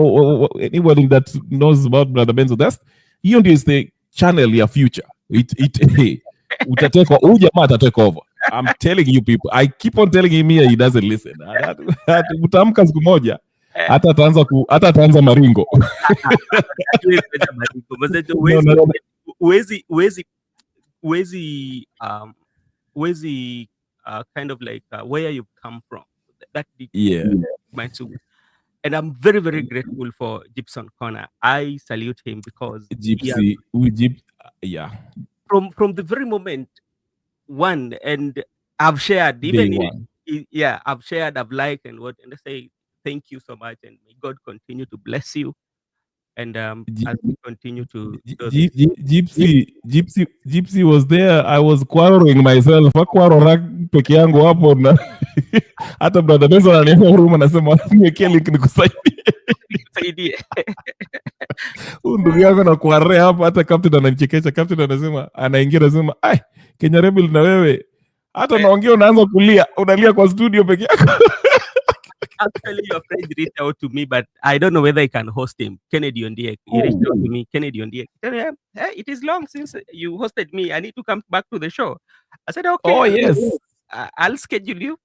anybody that knows about Brother Benzo, that's hiyo ndio is the channel ya future. Utateka huyu jamaa atateka over. I'm telling you people. I keep on telling him here, he doesn't listen. Utamka siku moja hata ataanza maringo. Wezi kind of like where you come from. That and I'm very, very grateful for Gibson Connor. I salute him because from the very moment one, and I've shared I've shared, I've liked and I say thank you so much, and may God continue to bless you. And as we continue to Gypsy was there. I was quarreling myself. Peke yangu hapo na hata Brother Benzo ananiona huruma, nasema niwekee link nikusaidie. Ndugu yangu na kuarea hapa, hata captain ananichekesha. Captain anasema, anaingia anasema, Kenya Rebel na wewe hata naongea unaanza kulia, unalia kwa studio peke yako. Actually, your friend reached out to me, but I don't know whether I can host him. Kennedy Ondiek. He reached out to me, Kennedy Ondiek. Hey, it is long since you hosted me. I need to come back to the show. I said, okay. Oh, yes. I'll schedule you.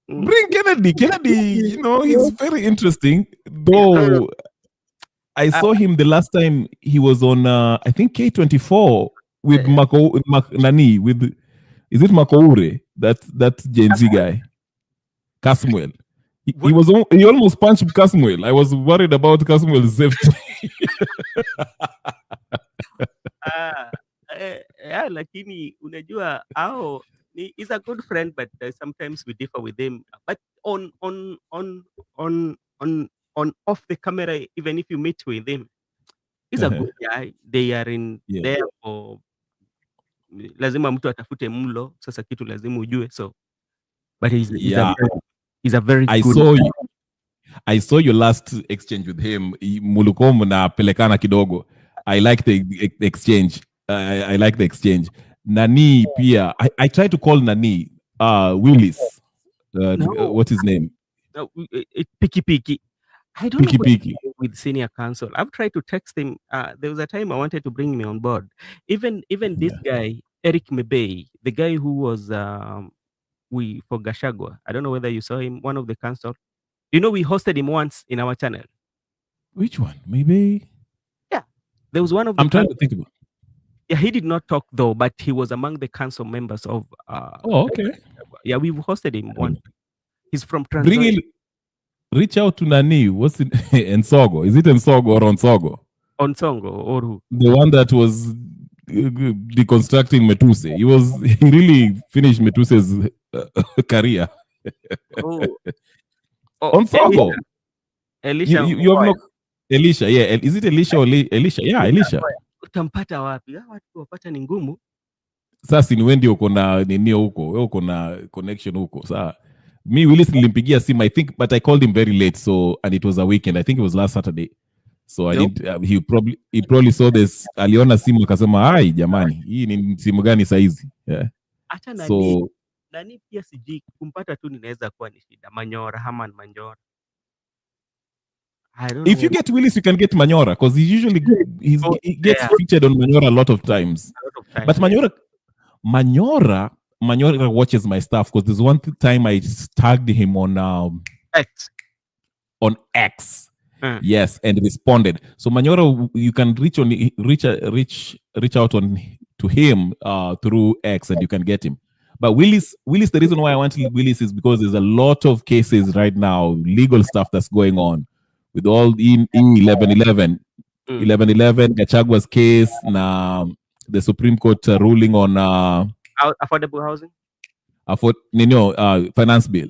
Bring Kennedy. Kennedy, he's very interesting. Though I saw him the last time he was on, I think, K24 with Nani, with, is it Makoure? That Gen Z guy. Casmuel. He almost punched Casmuel. I was worried about Casmuel's safety. Lakini unajua he's a good friend, but sometimes we differ with him. But on off the camera, even if you meet with him, he's a good guy. They are in there for lazima mtu atafute mlo, sasa kitu lazima ujue. So but he's a very good guy. I saw your last exchange with him. Mulukom na pelekana kidogo. I like the exchange. I like the exchange. Nani pia. I tried to call Nani Willis. What's his name? Piki. I don't know with senior counsel. I've tried to text him. There was a time I wanted to bring him on board. Even this guy, Eric Mebey, the guy who was for Gashagwa. I don't know whether you saw him, one of the council. We hosted him once in our channel. Which one? Maybe? Yeah. There was one of the I'm trying to think about it. Yeah, he did not talk though, but he was among the council members of okay. Yeah, we hosted him once. He's from Tanzania. Reach out to Nani. What's it? Nsogo. Is it Nsogo or Onsongo? Onsongo or who? The one that was deconstructing Metuse. He really finished Metuse's career. Onsongo. Elisha. You have no Elisha, yeah. Is it Elisha or Elisha? Yeah, Elisha. Utampata wapi? Watu wapata ni ngumu. Sasa ni wendi uko na nini huko? Wewe uko na connection huko. Sasa me Willis nilimpigia simu, I think, but I called him very late, so, and it was a weekend. I think it was last Saturday. So I didn't. He probably saw this. Aliona simu akasema, "Ai jamani, hii ni simu gani saizi?" Yeah. Hata So nani pia sijui kumpata tu ninaweza kuwa ni shida. Manyora, Herman Manyora. I don't if know. you get Willis, you can get Manyora because he usually he gets featured on Manyora a lot of times. But Manyora watches my stuff because there's one time I tagged him on X. On X. Yes, and responded. So Manyora, you can reach out to him through X, and you can get him. But Willis, the reason why I want Willis is because there's a lot of cases right now, legal stuff that's going on with all in 1111, 1111, Gachagua's case, now the Supreme Court ruling on affordable housing, finance bill.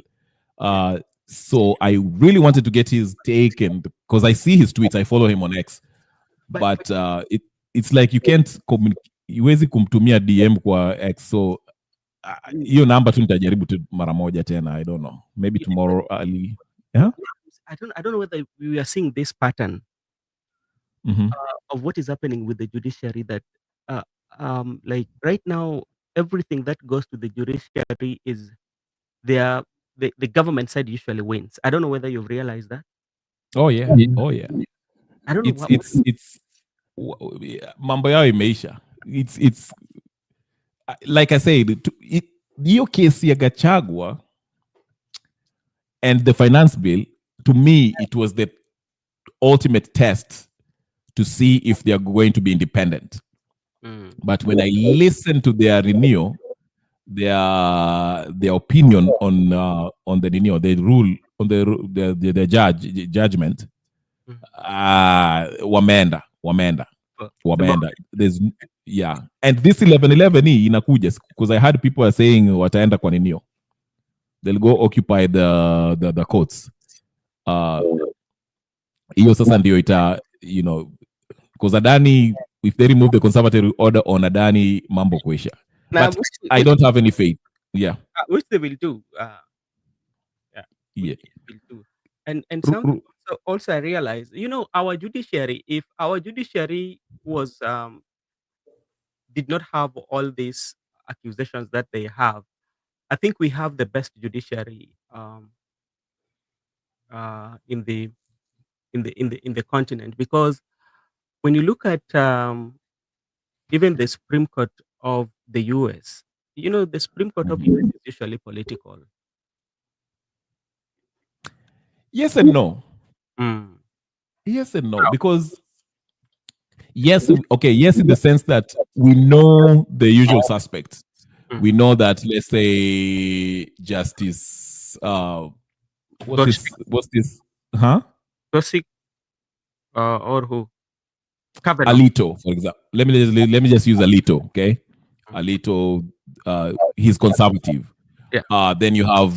So I really wanted to get his take, and because I see his tweets, I follow him on X, but it's like you can't huwezi kumtumia DM kwa X, so hiyo namba tu nitajaribu tu mara moja tena. I don't know, maybe tomorrow early. Yeah, I don't know whether we are seeing this pattern of what is happening with the judiciary, that like right now everything that goes to the judiciary is the government side usually wins. I don't know whether you've realized that. Oh yeah. I don't know. It's mambo yao imeisha. It's like I said, hiyo kesi ya Gachagua and the finance bill, to me, it was the ultimate test to see if they are going to be independent. But when I listen to their renewal, their opinion on the renewal, they rule on the judgment, wameenda. There's and this 1111 inakuja because I heard people are saying wataenda kwa renewal, they'll go occupy the courts. Hiyo sasa ndio ita, because Adani, if they remove the conservative order on Adani, mambo kuisha. But I don't have any faith. Yeah. Which they will do. Yeah. Will do. And something also I realize, our judiciary, if our judiciary was did not have all these accusations that they have, I think we have the best judiciary in the continent, because when you look at even the Supreme Court of the US, the Supreme Court of US is usually political. Yes and no. Yes and no, because yes, in the sense that we know the usual suspects. We know that, let's say, Justice what's this? Tosik, or who? Kavanaugh. Alito, for example. Let me just use Alito, okay? Alito, he's conservative. Yeah. Then you have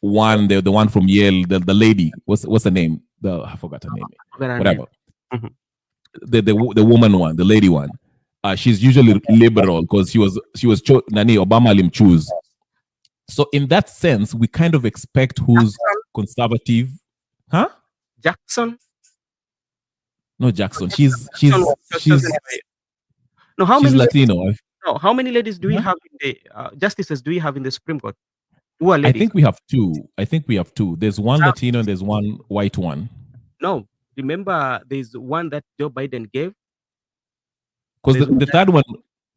the one from Yale, the lady. What's her name? I forgot her name. Whatever. The woman one, the lady one. She's usually liberal because she was Obama lim choose. So in that sense, we kind of expect who's conservative. Huh? Jackson? No, Jackson. She's no. How she's many Latino? No. How many ladies do we have in the justices? Do we have in the Supreme Court? Who are ladies? I think we have two. There's one Latino and there's one white one. No, remember, there's one that Joe Biden gave. Because the third one,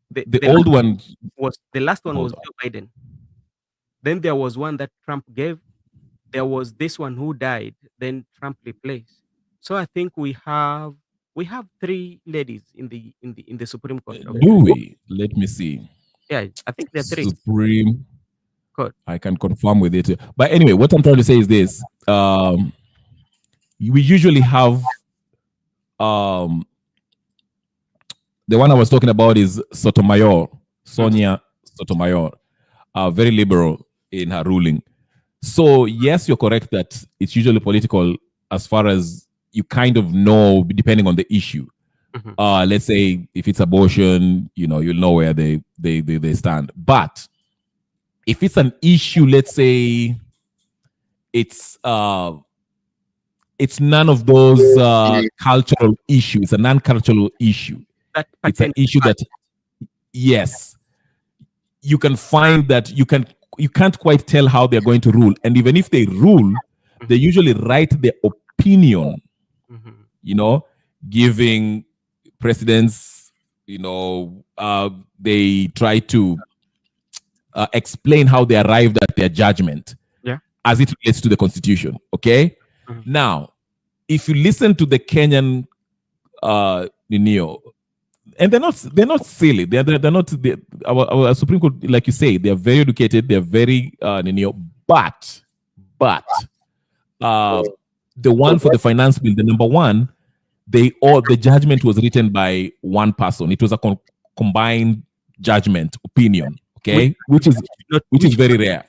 the old one was the last one was Joe Biden. Then there was one that Trump gave. There was this one who died. Then Trump replaced. So I think we have three ladies in the Supreme Court. Do we? Let me see. Yeah, I think there are three. Supreme Court. I can confirm with it. But anyway, what I'm trying to say is this: we usually have the one I was talking about is Sotomayor, Sonia Sotomayor, very liberal in her ruling. So yes, you're correct that it's usually political as far as you kind of know, depending on the issue. Let's say if it's abortion, you'll know where they stand. But if it's an issue, let's say it's it's none of those cultural issues. It's a non-cultural issue. It's an issue that, yes, you can find that you can't quite tell how they're going to rule. And even if they rule, they usually write their opinion, giving precedents, they try to explain how they arrived at their judgment as it relates to the constitution. Okay. Now, if you listen to the Kenyan and they're not silly. They're not our Supreme Court, like you say, they're very educated. They're very but the one for the finance bill, the number one, the judgment was written by one person. It was a combined judgment opinion. Okay, which is very rare.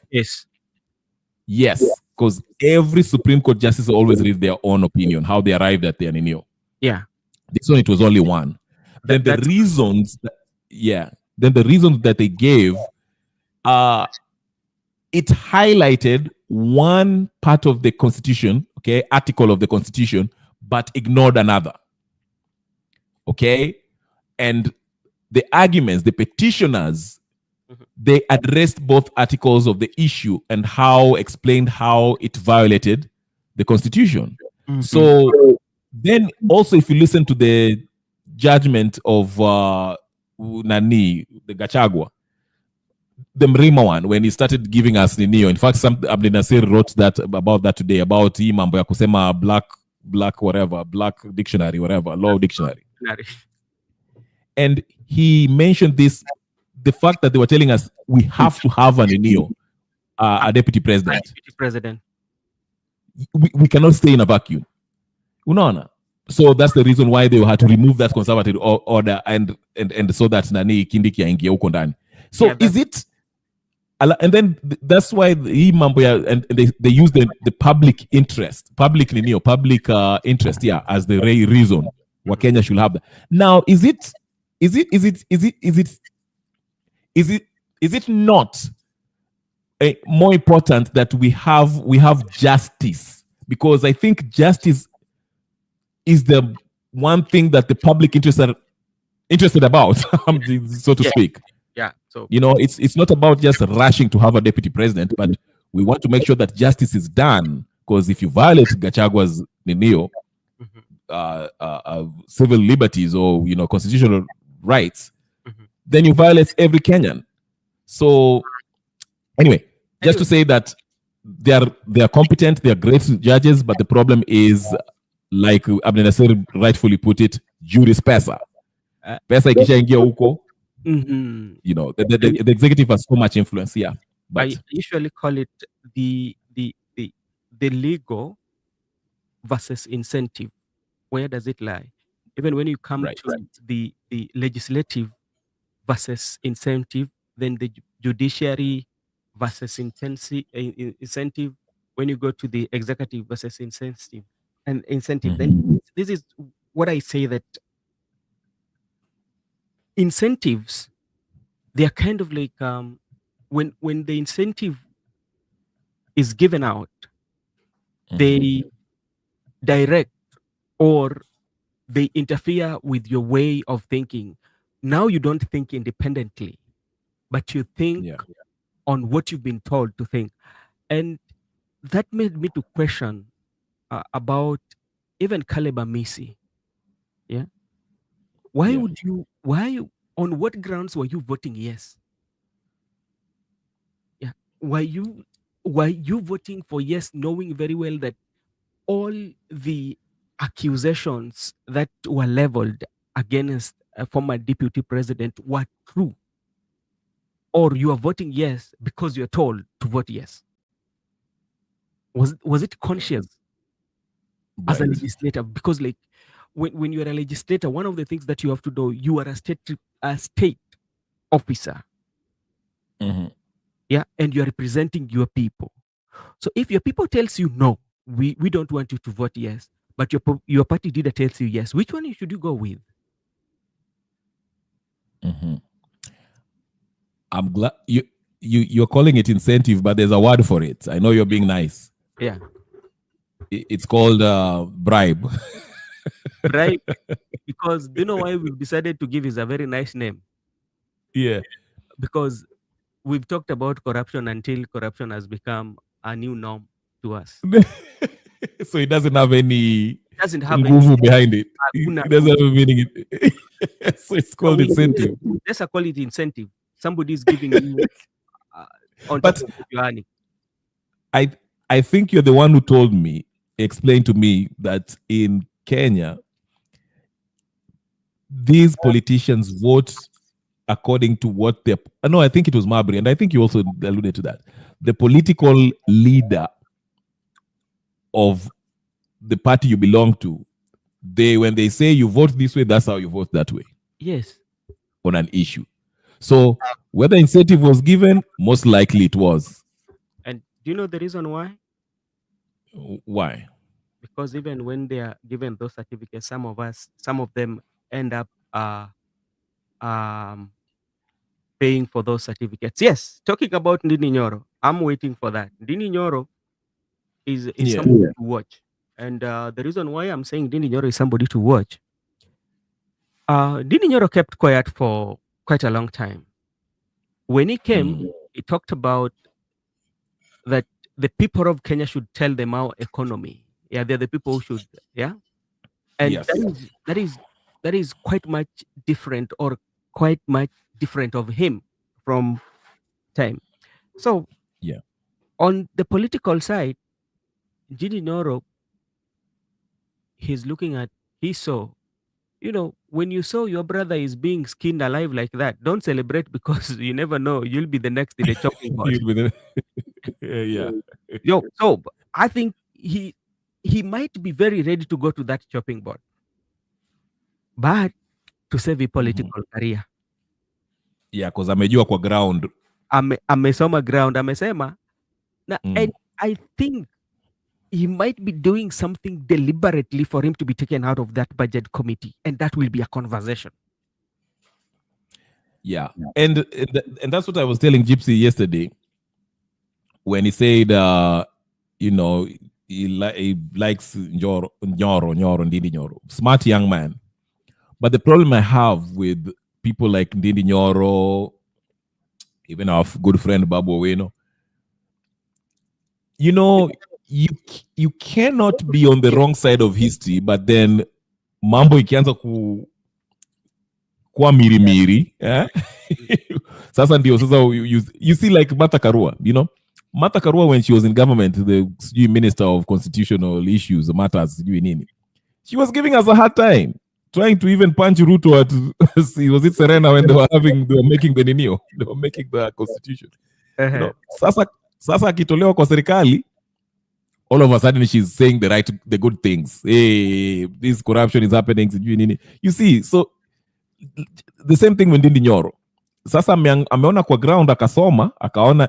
Yes, because every Supreme Court justice always read their own opinion, how they arrived at their Ninio. Yeah, this one it was only one. Then the reasons that they gave, it highlighted one part of the Constitution, okay, article of the Constitution, but ignored another. Okay, and the arguments, the petitioners, they addressed both articles of the issue and explained how it violated the Constitution. So then also, if you listen to the judgment of the Gachagua, the Mrima one, when he started giving us Ninio. In fact, Abdi Nasir wrote about that today, about hii mambo ya kusema black dictionary, whatever, law dictionary. And he mentioned the fact that they were telling us we have to have a Ninio, a deputy president. We cannot stay in a vacuum. Unaona? So that's the reason why they had to remove that conservative order and so that Nani Kindiki aingie huko ndani. So is it, and then that's why hii mambo and they use the public interest, public interest, as the reason why Kenya should have that. Now, is it not more important that we have justice? Because I think justice is the one thing that the public interested about, so to speak. Yeah. So it's not about just rushing to have a deputy president, but we want to make sure that justice is done. Because if you violate Gachagua's civil liberties or constitutional rights, then you violate every Kenyan. So anyway, just to say that they are competent, they are great judges, but the problem is, like Abdi Nasir rightfully put it, juris pesa. Pesa ikishaingia huko, the executive has so much influence. Yeah, but I usually call it the legal versus incentive. Where does it lie? Even when you come to the legislative versus incentive, then the judiciary versus incentive. When you go to the executive versus incentive, then this is what I say, that incentives, they are kind of like when the incentive is given out, they direct or they interfere with your way of thinking. Now you don't think independently, but you think on what you've been told to think. And that made me to question about even Caleb Amisi. Yeah. Why, on what grounds were you voting yes? Yeah. Why you voting for yes, knowing very well that all the accusations that were leveled against a former deputy president were true? Or you are voting yes because you're told to vote yes? Was it conscious as a legislator? Because like when you're a legislator, one of the things that you have to do, you are a state officer. Yeah, and you are representing your people. So if your people tells you no, we don't want you to vote yes, but your party leader tells you yes, which one should you go with? I'm glad you're calling it incentive, but there's a word for it. I know you're being nice. Yeah. It's called bribe. Right? Because do you know why we've decided to give is a very nice name? Yeah. Because we've talked about corruption until corruption has become a new norm to us. So it doesn't have any It doesn't have any nguvu behind it. hakuna It doesn't have a meaning. So it's so called incentive. let's call it incentive. Somebody is giving you uh, on top But of what you're earning. I I think you're the one who told me, explained to me that in Kenya, these politicians vote according to what they. No, I think it was Marbury, and I think you also alluded to that. The political leader of the party you belong to, they when they say you vote this way, that's how you vote that way Yes. on an issue. So whether incentive was given, most likely it was. And do you know the reason why? Why? Because even when they are given those certificates, some of them end up um, paying for those certificates. Yes, talking about Ndini Nyoro, I'm waiting for that. Ndini Nyoro is Yeah. somebody to watch. And the reason why I'm saying Ndini Nyoro is somebody to watch, Ndini Nyoro kept quiet for quite a long time. When he came, he talked about that the people of Kenya should tell them our economy. Yeah, they're the people who should, yeah. And Yes. that is quite much different or quite much different of him from time. So Yeah. on the political side, Gini Noro, he's looking at, he saw, you know, when you saw your brother is being skinned alive like that, don't celebrate because you never know, you'll be the next in the chopping board. You'd be the- yeah. So I think he might be very ready to go to that chopping board, but to save a political career. Yeah, because amejua kwa ground. Amesoma ground, amesema na, and I think he might be doing something deliberately for him to be taken out of that budget committee, and that will be a conversation. Yeah. And that's what I was telling Gypsy yesterday when he said you know, he likes Njoro, Ndindi Njoro. Smart young man. But the problem I have with people like Ndindi Njoro, even our good friend Babu Oweno, you know, you cannot be on the wrong side of history, but then mambo ikianza kuwa mirimiri, eh? Sasa ndio sasa you see like Martha Karua, you know, Martha Karua when she was in government, the minister of constitutional issues, matters, nini, she was giving us a hard time, trying to even punch Ruto at was it Serena when they were making the ninio, they were making the constitution. You know, sasa akitolewa kwa serikali, all of a sudden she's saying the good things. Hey, this corruption is happening. You see, so the same thing with Ndindi Nyoro. Sasa ameona kwa ground, akasoma, akaona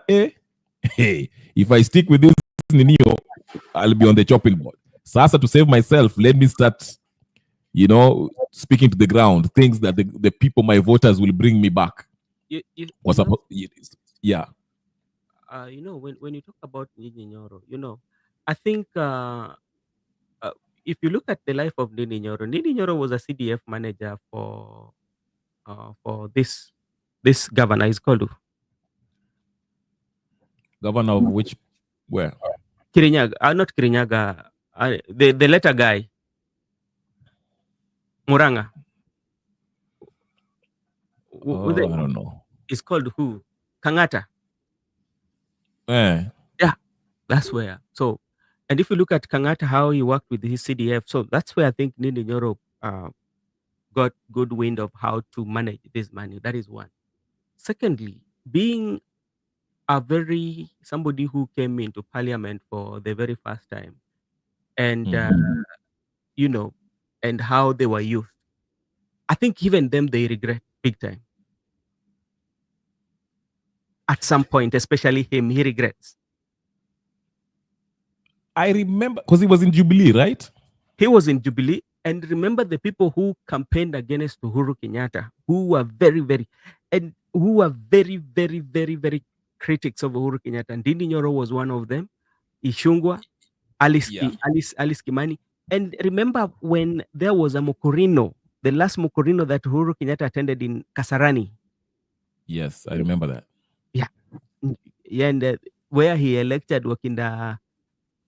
hey, if I stick with this ninio, I'll be on the chopping board. Sasa to save myself, let me start, you know, speaking to the ground, things that the people, my voters, will bring me back. Yeah. You know, when you talk about Ndindi Nyoro, you know, I think if you look at the life of Ndindi Nyoro was a CDF manager for this governor is called Governor of which, where? Kirinyaga, not Kirinyaga, the letter guy, Muranga. I don't know. It's called who? Kangata. Yeah, that's where. So, and if you look at Kangata, how he worked with his CDF, so that's where I think Ndindi Nyoro got good wind of how to manage this money. That is one. Secondly, being somebody who came into parliament for the very first time, and you know, and how they were used. I think even them they regret big time. At some point, especially him, he regrets. I remember because he was in Jubilee, right? He was in Jubilee, and remember the people who campaigned against Uhuru Kenyatta, who were very, very critics of Uhuru Kenyatta. And Ndindi Nyoro was one of them. Ishungwa, Alice, Yeah. Alice Kimani. And remember when there was a Mokorino, the last Mokorino that Uhuru Kenyatta attended in Kasarani? Yes, I remember that. Yeah. Yeah, and where he elected Wakinda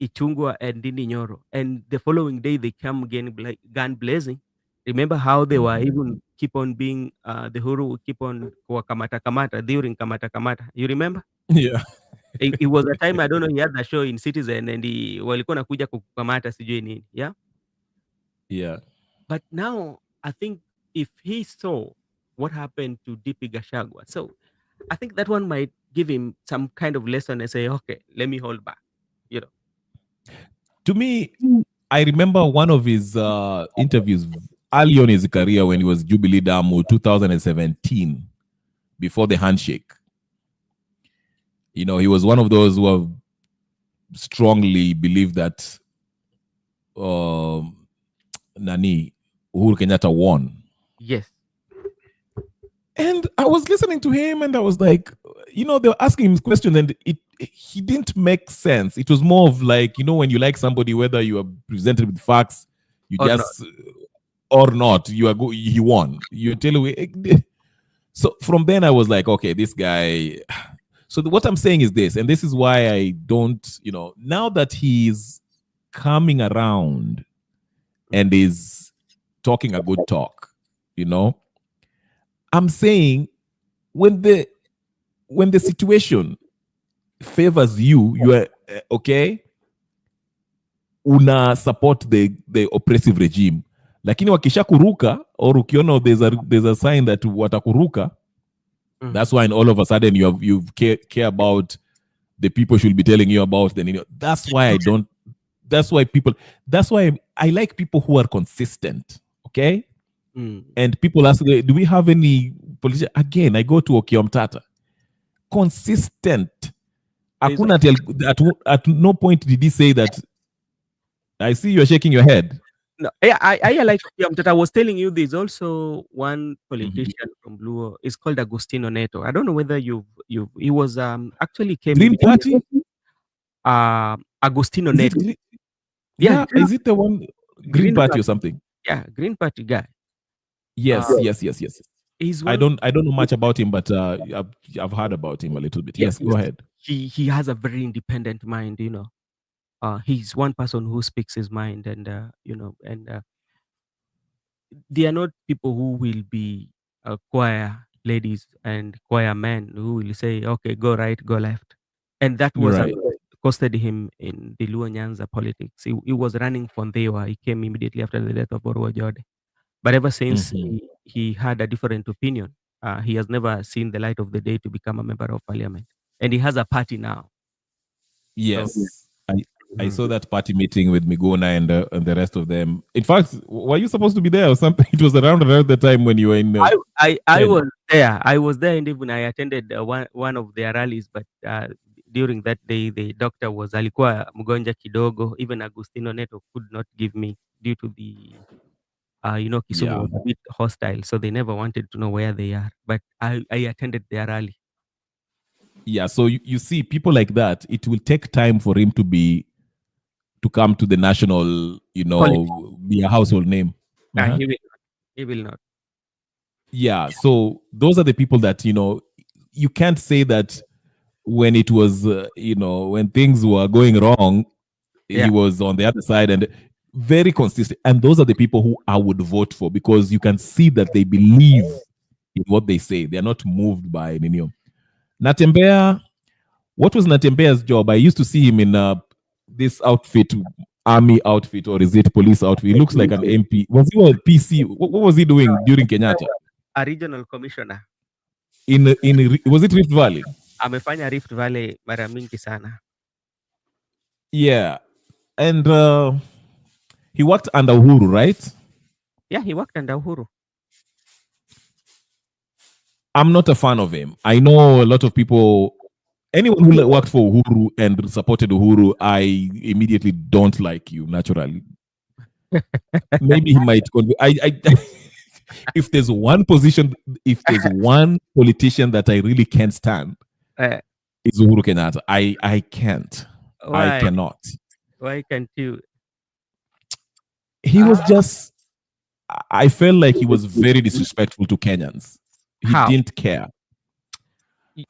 Ichungwa and Dindi Nyoro. And the following day, they come again, gun blazing. Remember how they were even keep on being, the Huru would keep on Kamata Kamata during Kamata Kamata. You remember? Yeah. It was a time, I don't know, he had the show in Citizen and walikuwa nakuja kukamata sijui nini. Yeah. Yeah. But now, I think if he saw what happened to DP Gashagwa, so I think that one might give him some kind of lesson and say, okay, let me hold back. You know. To me, I remember one of his interviews early on in his career when he was Jubilee Damu 2017, before the handshake. You know, he was one of those who have strongly believed that Nani Uhuru Kenyatta won. Yes. And I was listening to him and I was like, you know, they were asking him questions and he didn't make sense. It was more of like, you know, when you like somebody, whether you are presented with facts, you Or just or not, you are he won. You tell me. So from then I was like, okay, this guy. So what I'm saying is this, and this is why I don't, you know, now that he's coming around and is talking a good talk, you know, I'm saying when the situation favors you, you are okay, una support the oppressive regime. Lakini wakisha kuruka or ukiona there's a sign that watakuruka, that's why all of a sudden you care about the people should be telling you about. Then, you know, that's why I don't. That's why I like people who are consistent. Okay. And people ask, do we have any politician? Again, I go to Umpteenth. Consistent. At no point did he say that. I see you're shaking your head. No, I like Umpteenth. I was telling you, there's also one politician from Luo. It's called Agustino Neto. I don't know whether he was actually came Green Party. Agustino Neto. Yeah, is it the one Green Party or something? Yeah, Green Party guy. Yes. He's I don't know much about him, but I've heard about him a little bit. Yes, go ahead. He has a very independent mind, you know. He's one person who speaks his mind, and you know, and they are not people who will be choir ladies and choir men who will say, okay, go right, go left. And that was right. Costed him in the Luo Nyanza politics. He was running for Ndewa. He came immediately after the death of Orwa Jode. But ever since he had a different opinion, he has never seen the light of the day to become a member of parliament. And he has a party now. Yes. So, I saw that party meeting with Miguna and the rest of them. In fact, were you supposed to be there or something? It was around the time when you were in. I was there. I was there, and even I attended one of their rallies. But during that day, the doctor was alikuwa mgonja kidogo. Even Agustino Neto could not give me due to the you know, Kisumu was a bit hostile, so they never wanted to know where they are. But I attended their rally. Yeah, so you see, people like that, it will take time for him to come to the national, you know, be a household name. He will not. Yeah, so those are the people that, you know, you can't say that when it was, you know, when things were going wrong, he was on the other side and very consistent. And those are the people who I would vote for because you can see that they believe in what they say. They're not moved by Ninio. Natembea, what was Natembea's job? I used to see him in this outfit, army outfit, or is it police outfit? He looks like an MP. Was he a PC? What was he doing during Kenyatta? A regional commissioner. Was it Rift Valley? Amefanya Rift Valley mara mingi sana. Yeah. And he worked under Uhuru, right? Yeah, he worked under Uhuru. I'm not a fan of him. I know a lot of people, anyone who worked for Uhuru and supported Uhuru, I immediately don't like you, naturally. Maybe he might. If there's one position, if there's one politician that I really can't stand, it's Uhuru Kenyatta. I can't. Why? I cannot. Why can't you? He was just, I felt like he was very disrespectful to Kenyans. He How? didn't care.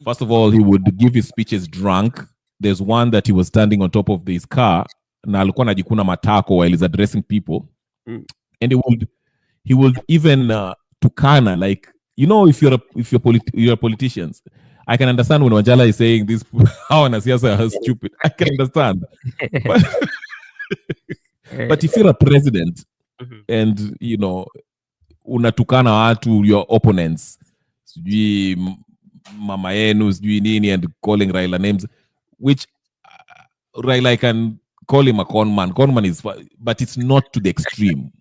First of all, he would give his speeches drunk. There's one that he was standing on top of his car na alikuwa anajikuna matako while he's addressing people. And he would even tukana, like, if you're politicians, I can understand when Wanjala is saying this, how Siasa are stupid. I can understand. But if you're a president and unatukana watu, your opponents, sijui mama yenu, sijui nini, and calling Raila names, which Raila, I can call him a conman. Conman is, but it's not to the extreme.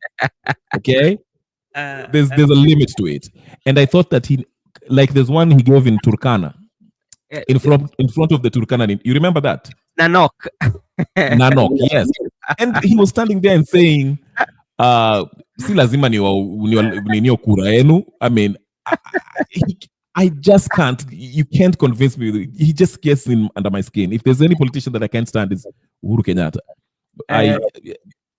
Okay? There's a limit to it. And I thought that there's one he gave in Turkana. In front of the Turkana. You remember that? Nanok. Nanok, yes. And he was standing there and saying, si lazima niyo kura yenu. I mean, I just can't. You can't convince me. He just gets in under my skin. If there's any politician that I can't stand, is Uhuru Kenyatta.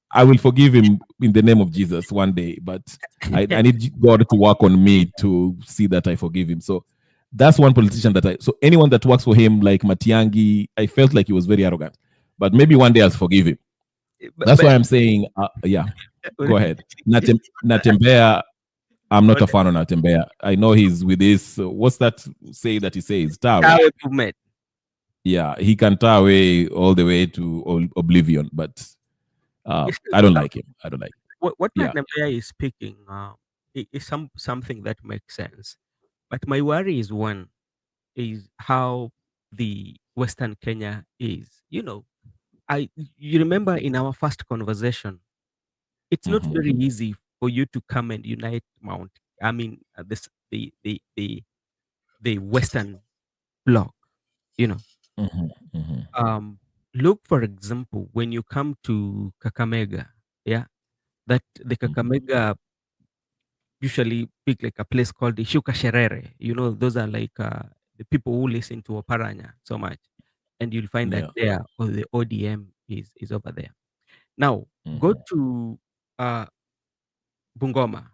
I will forgive him in the name of Jesus one day, but I need God to work on me to see that I forgive him. So that's one politician so anyone that works for him, like Matiangi, I felt like he was very arrogant. But maybe one day I'll forgive him. That's why I'm saying, yeah, go ahead. Natembea, I'm not a fan of Natembea. I know he's with this, what's that say that he says? Tawe. Yeah, he can tie away all the way to oblivion, but I don't like him. I don't like him. What Natembea is speaking is something that makes sense. But my worry is how the Western Kenya is. You remember in our first conversation, it's not very easy for you to come and unite the Western bloc. Look, for example, when you come to Kakamega, that the Kakamega usually pick like a place called the Shuka Sherere. Those are like the people who listen to Oparanya so much. And you'll find that there, or the ODM is over there. Now, go to Bungoma.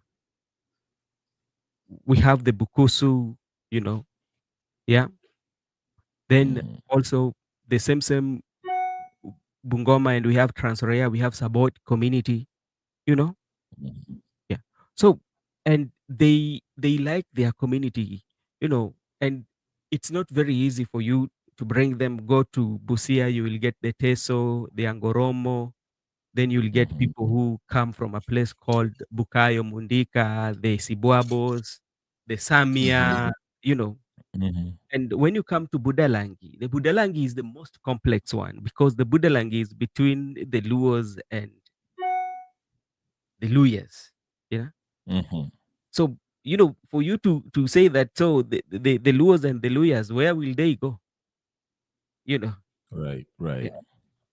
We have the Bukusu, Then also the same Bungoma, and we have Transroya, we have Sabot community, Yeah. So, and they like their community, and it's not very easy for you to bring them. Go to Busia, you will get the Teso, the Angoromo, then you'll get people who come from a place called Bukayo Mundika, the Sibuabos, the Samia, And when you come to Budalangi, the Budalangi is the most complex one because the Budalangi is between the Luos and the Luyas. So, for you to say that, so the Luos and the Luyas, where will they go? Right. Yeah.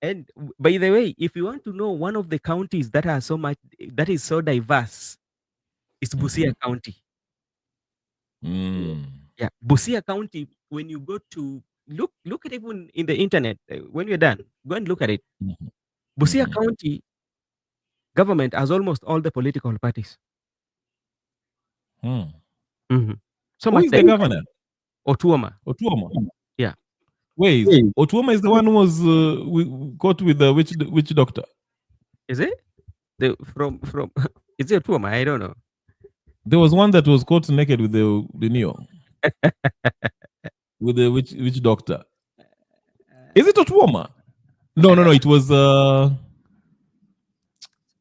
And by the way, if you want to know one of the counties that is so diverse, it's Busia County. Yeah, Busia County. When you go to look at it even in the internet, when you're done, go and look at it. Busia County government has almost all the political parties. So Who much is the governor? Otuoma. Yeah. Wait, Otuoma is the one who was caught with the witch doctor. Is it? From is it Otuoma? I don't know. There was one that was caught naked with the Neo. With the witch doctor. Is it Otuoma? No. It was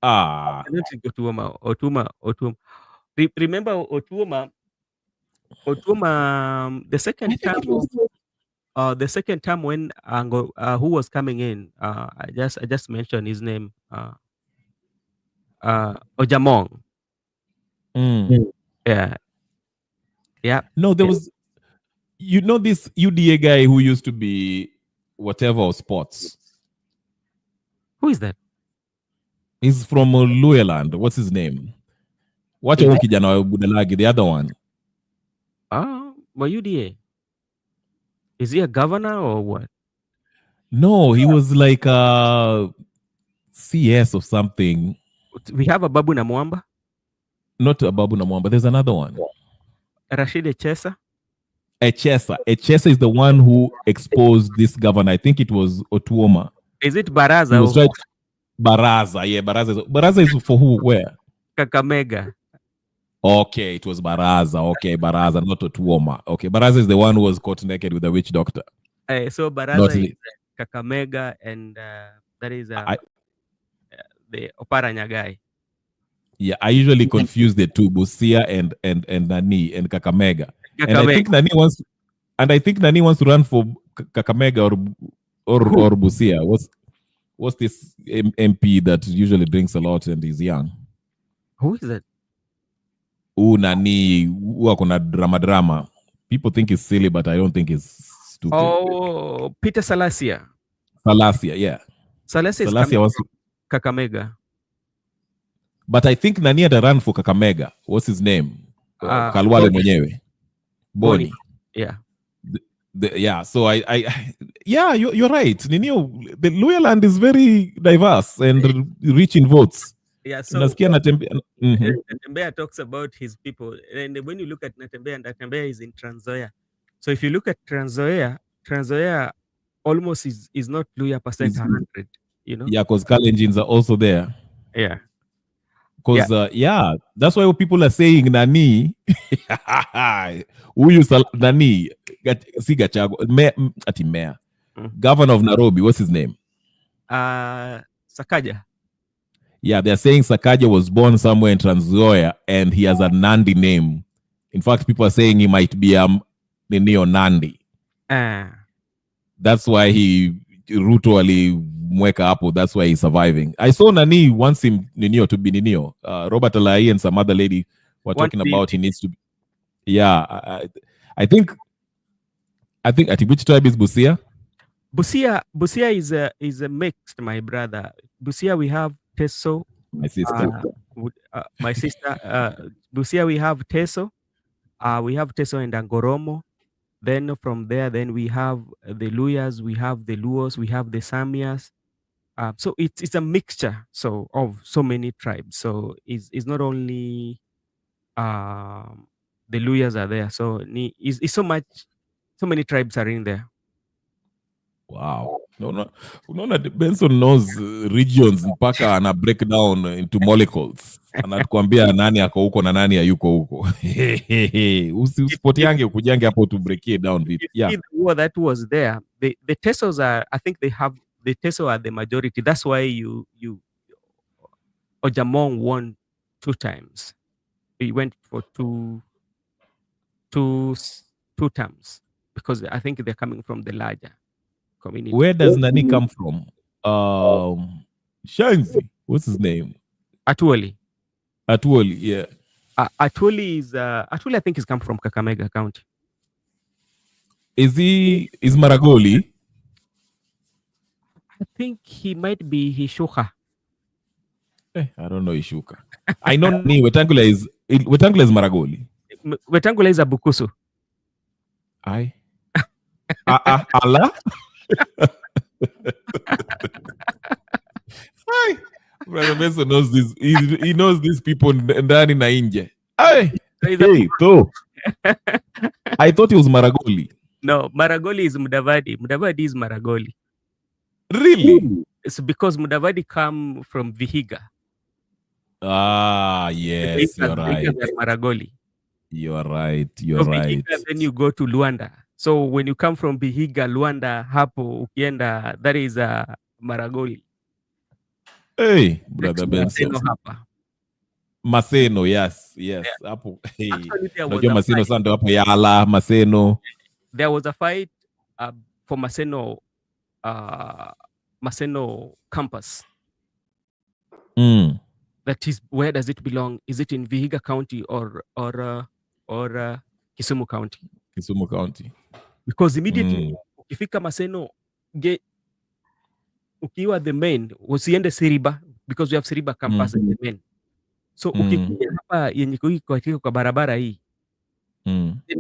I don't think Otuoma. Remember Otuoma? The second time. The second time when who was coming in, I just mentioned his name, Ojamong. Yeah. No, there was, this UDA guy who used to be whatever sports. Who is that? He's from Lueland. What's his name? What kijana Budalagi, the other one. UDA. Is he a governor or what? No, he was like CS of something. We have a Babu Namwamba. Not a Babu Namwamba. There's another one. Rashid Echesa. Echesa is the one who exposed this governor. I think it was Otuoma. Is it Baraza? He was right. Baraza, yeah, Baraza is for who? Where? Kakamega. Okay, it was Baraza. Okay, Baraza, not Otuoma. Okay, Baraza is the one who was caught naked with a witch doctor. So Baraza is Kakamega, and that is the Oparanya guy. Yeah, I usually confuse the two, Busia and Nani and Kakamega. And I think Nani wants to run for Kakamega or Busia. What's this MP that usually drinks a lot and is young? Who is that? Nani, who akona drama. People think it's silly, but I don't think it's stupid. Oh, Peter Salasia. Yeah. Salasia was Kakamega. But I think Nani had a run for Kakamega. What's his name? Kalwale mwenyewe. Boni. Yeah. Yeah, so you're right. Ninio, the Luya land is very diverse and rich in votes. Yeah, so Natembea talks about his people. And when you look at Natembea is in Trans Nzoia. So if you look at Trans Nzoia almost is not Luya percent 100, you know? Yeah, because Kalenjins are also there. Yeah. Because, that's why people are saying Nani. Who used Nani? Si Gachagua. Mayor. Governor of Nairobi. What's his name? Sakaja. Yeah, they're saying Sakaja was born somewhere in Trans Nzoia and he has a Nandi name. In fact, people are saying he might be Nini Nandi. That's why Ruto alimweka hapo. That's why he's surviving. I saw Nani wants him Ninio to be Ninio. Robert Alai and some other lady were talking about he needs to be. Yeah, I think at which tribe is Busia? Busia is a mixed, my brother. Busia we have Teso. My sister. My sister. Busia we have Teso. We have Teso and Angoromo. Then from there, we have the Luyas, we have the Luos, we have the Samias. So it's a mixture of so many tribes. So it's not only the Luyas are there. So it's so many tribes are in there. Wow. No. Benson knows regions mpaka ana break down into molecules. Anatukwambia nani ako huko na nani hayuko huko. Usipotiange ukujange hapo to break it down bit. Yeah. The war that was there, the Tesos are, I think the Teso are the majority. That's why you Ojamong won 2 times. He went for two terms because I think they're coming from the larger community. Where does Nani come from? Shanzi. What's his name? Atuoli, yeah. Atuoli I think he's come from Kakamega County. Is Maragoli? I think he might be Hishuka. I don't know Ishuka. I know Nani. Wetangula is Maragoli. Wetangula is Abukusu. Aye. Allah? Brother Benson knows this. He knows these people ndani na nje. Hey, so I thought he was Maragoli. No, Maragoli is Mudavadi. Mudavadi is Maragoli. Really? It's because Mudavadi come from Vihiga. Yes, you're right. Maragoli. You're right. Vihiga, then you go to Luanda. So when you come from Vihiga, Luanda, hapo ukienda, that is Maragoli. Hey, brother Benson. Maseno, yes. Hapo. Hey. Unajua Maseno sando hapo Yala, Maseno. There was a fight for Maseno campus. That is, where does it belong? Is it in Vihiga County or Kisumu County? Kisumu County. Because immediately ukifika Maseno ukiwa the main usiende Siriba because we have Siriba campus in the main. So ukikuja hapa yenye iko kwa barabara hii, the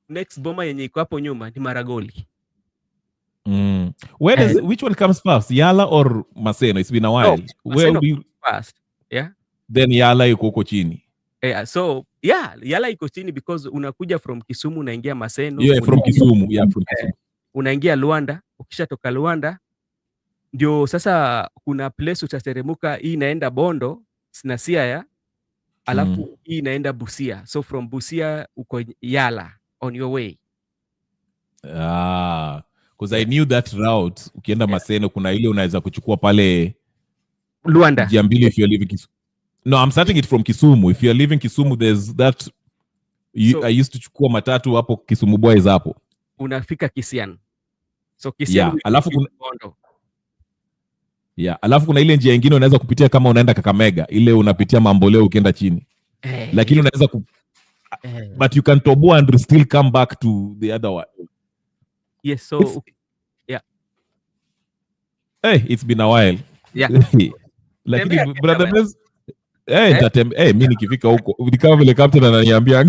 next boma yenye iko hapo nyuma ni Maragoli. Which one comes first, Yala or Maseno? It's been a while. Where do you first? Yeah. Then Yala iko huko chini. Yeah, so Yala iko chini because unakuja from Kisumu unaingia Maseno. Yeah, from Kisumu. Yeah, from Kisumu. Unaingia Luanda, ukishatoka Luanda ndio sasa kuna place utateremuka, hii inaenda Bondo na Siaya, alafu hii inaenda Busia. So from Busia uko Yala on your way. Because I knew that route. Ukienda Maseno kuna ile unaweza kuchukua pale Luanda. Njia mbili if you're leaving Kisumu. No, I'm starting it from Kisumu. If you're leaving Kisumu, there's that. I used to chukua matatu hapo Kisumu Boys hapo. Unafika Kisian. So Kisian. Yeah, alafu kuna ile njia nyingine unaweza kupitia kama unaenda Kakamega, ile unapitia Mamboleo ukienda chini. Lakini unaweza but you can toboa and still come back to the other one. Yes, so it's been a while. Yeah. Lakini brother Benz, mimi nikifika huko ni kama vile captain ananiambia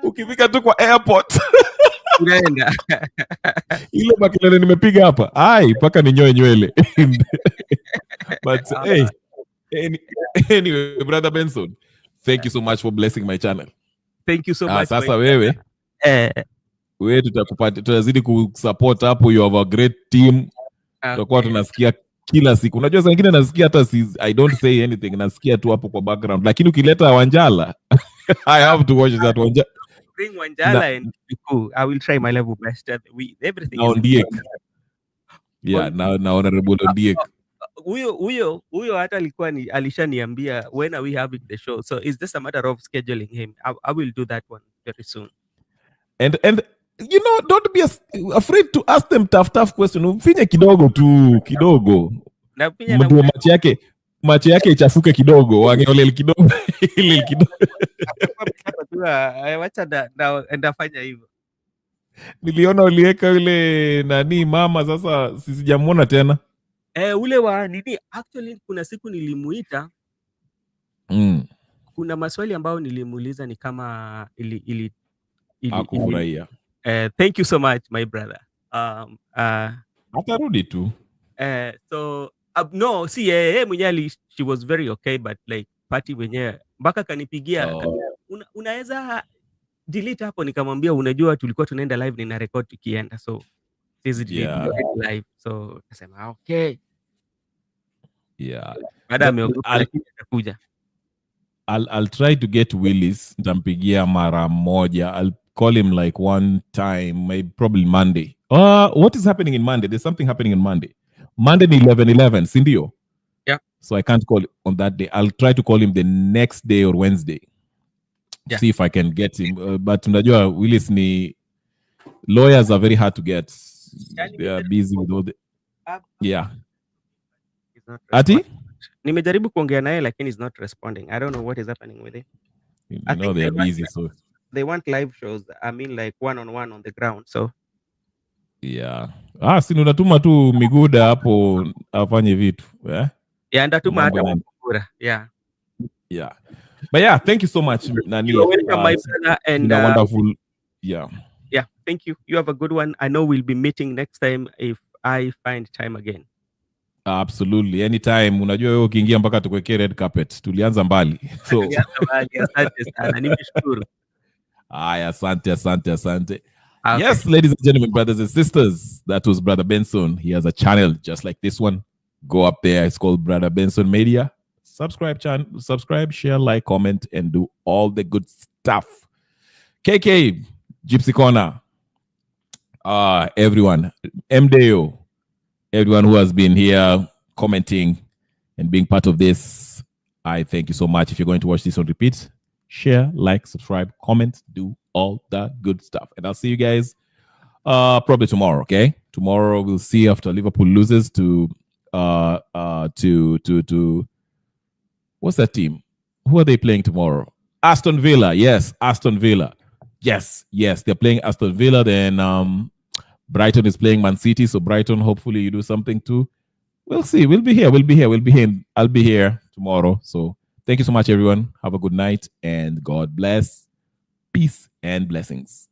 ukifika tu kwa airport unaenda ile makelele nimepiga hapa mpaka ninyoe nywele. But anyway, brother Benson, thank you so much for blessing my channel. Thank you so much. Sasa wewe tutazidi kusupport hapo. You have a great team. Tutakuwa tunasikia kila siku. Unajua saa nyingine nasikia hata I don't say anything, nasikia tu hapo kwa background, lakini ukileta Wanjala I have to watch that Wanjala. Bring Wanjala and cool. I will try my level best. Everything now Ondiek. Yeah, now Honorable Ondiek. Huyo hata alishaniambia when are we having the show, so it's just a matter of scheduling him. I will do that one very soon. And you know, don't be afraid to ask them tough question. Ufinye kidogo. Ndio macho yake ichafuke kidogo, wangeole kidogo ile kidogo. Wacha ndafanya hivyo. Niliona uliweka yule nani mama, sasa sijamuona tena. Ule wa nini, actually kuna siku nilimuita. Kuna maswali ambayo nilimuuliza ni kama ili akufurahia. Thank you so much my brother. Atarudi tu. So no, see mwenyewe she was very okay, but like party mwenyewe mpaka kanipigia unaweza delete hapo, nikamwambia unajua tulikuwa tunaenda live, nina record tukienda, so sisi live, so akasema okay. Yeah. Baada ameogopa lakini atakuja. I'll try to get Willis, nitampigia mara moja. I'll call him like one time, maybe probably Monday. What is happening in Monday? There's something happening in Monday. Monday ni 11/11, sindio? Yeah. So I can't call on that day. I'll try to call him the next day or Wednesday. Yeah. See if I can get him. But unajua Willis ni lawyers are very hard to get. They are busy with all the yeah. Ati? Nimejaribu kuongea naye lakini he's not responding. I don't know what is happening with him. I know they are busy, so they want live shows. I mean like one-on-one on the ground. So yeah. Si unatuma tu Miguda hapo afanye vitu. Yeah, ndatuma hata Mugura. Yeah. Yeah. But yeah, thank you so much, Nani. You're welcome, my brother, and wonderful. Yeah. Yeah, thank you. You have a good one. I know we'll be meeting next time if I find time again. Absolutely. Anytime. Unajua wewe ukiingia mpaka tukwekee red carpet. Tulianza mbali. So asante sana. Nimeshukuru. Asante. Okay. Yes, ladies and gentlemen, brothers and sisters, that was Brother Benson. He has a channel just like this one. Go up there. It's called Brother Benson Media. Subscribe, share, like, comment, and do all the good stuff. KK, Gypsy Corner, everyone, MDO, everyone who has been here commenting and being part of this, I thank you so much. If you're going to watch this on repeat, share, like, subscribe, comment, do all that good stuff. And I'll see you guys probably tomorrow, okay? Tomorrow we'll see after Liverpool loses to what's that team? Who are they playing tomorrow? Aston Villa. Yes, Aston Villa. Yes, they're playing Aston Villa. Then Brighton is playing Man City. So Brighton, hopefully you do something too. We'll see. We'll be here. I'll be here tomorrow. So thank you so much, everyone. Have a good night and God bless. Peace and blessings.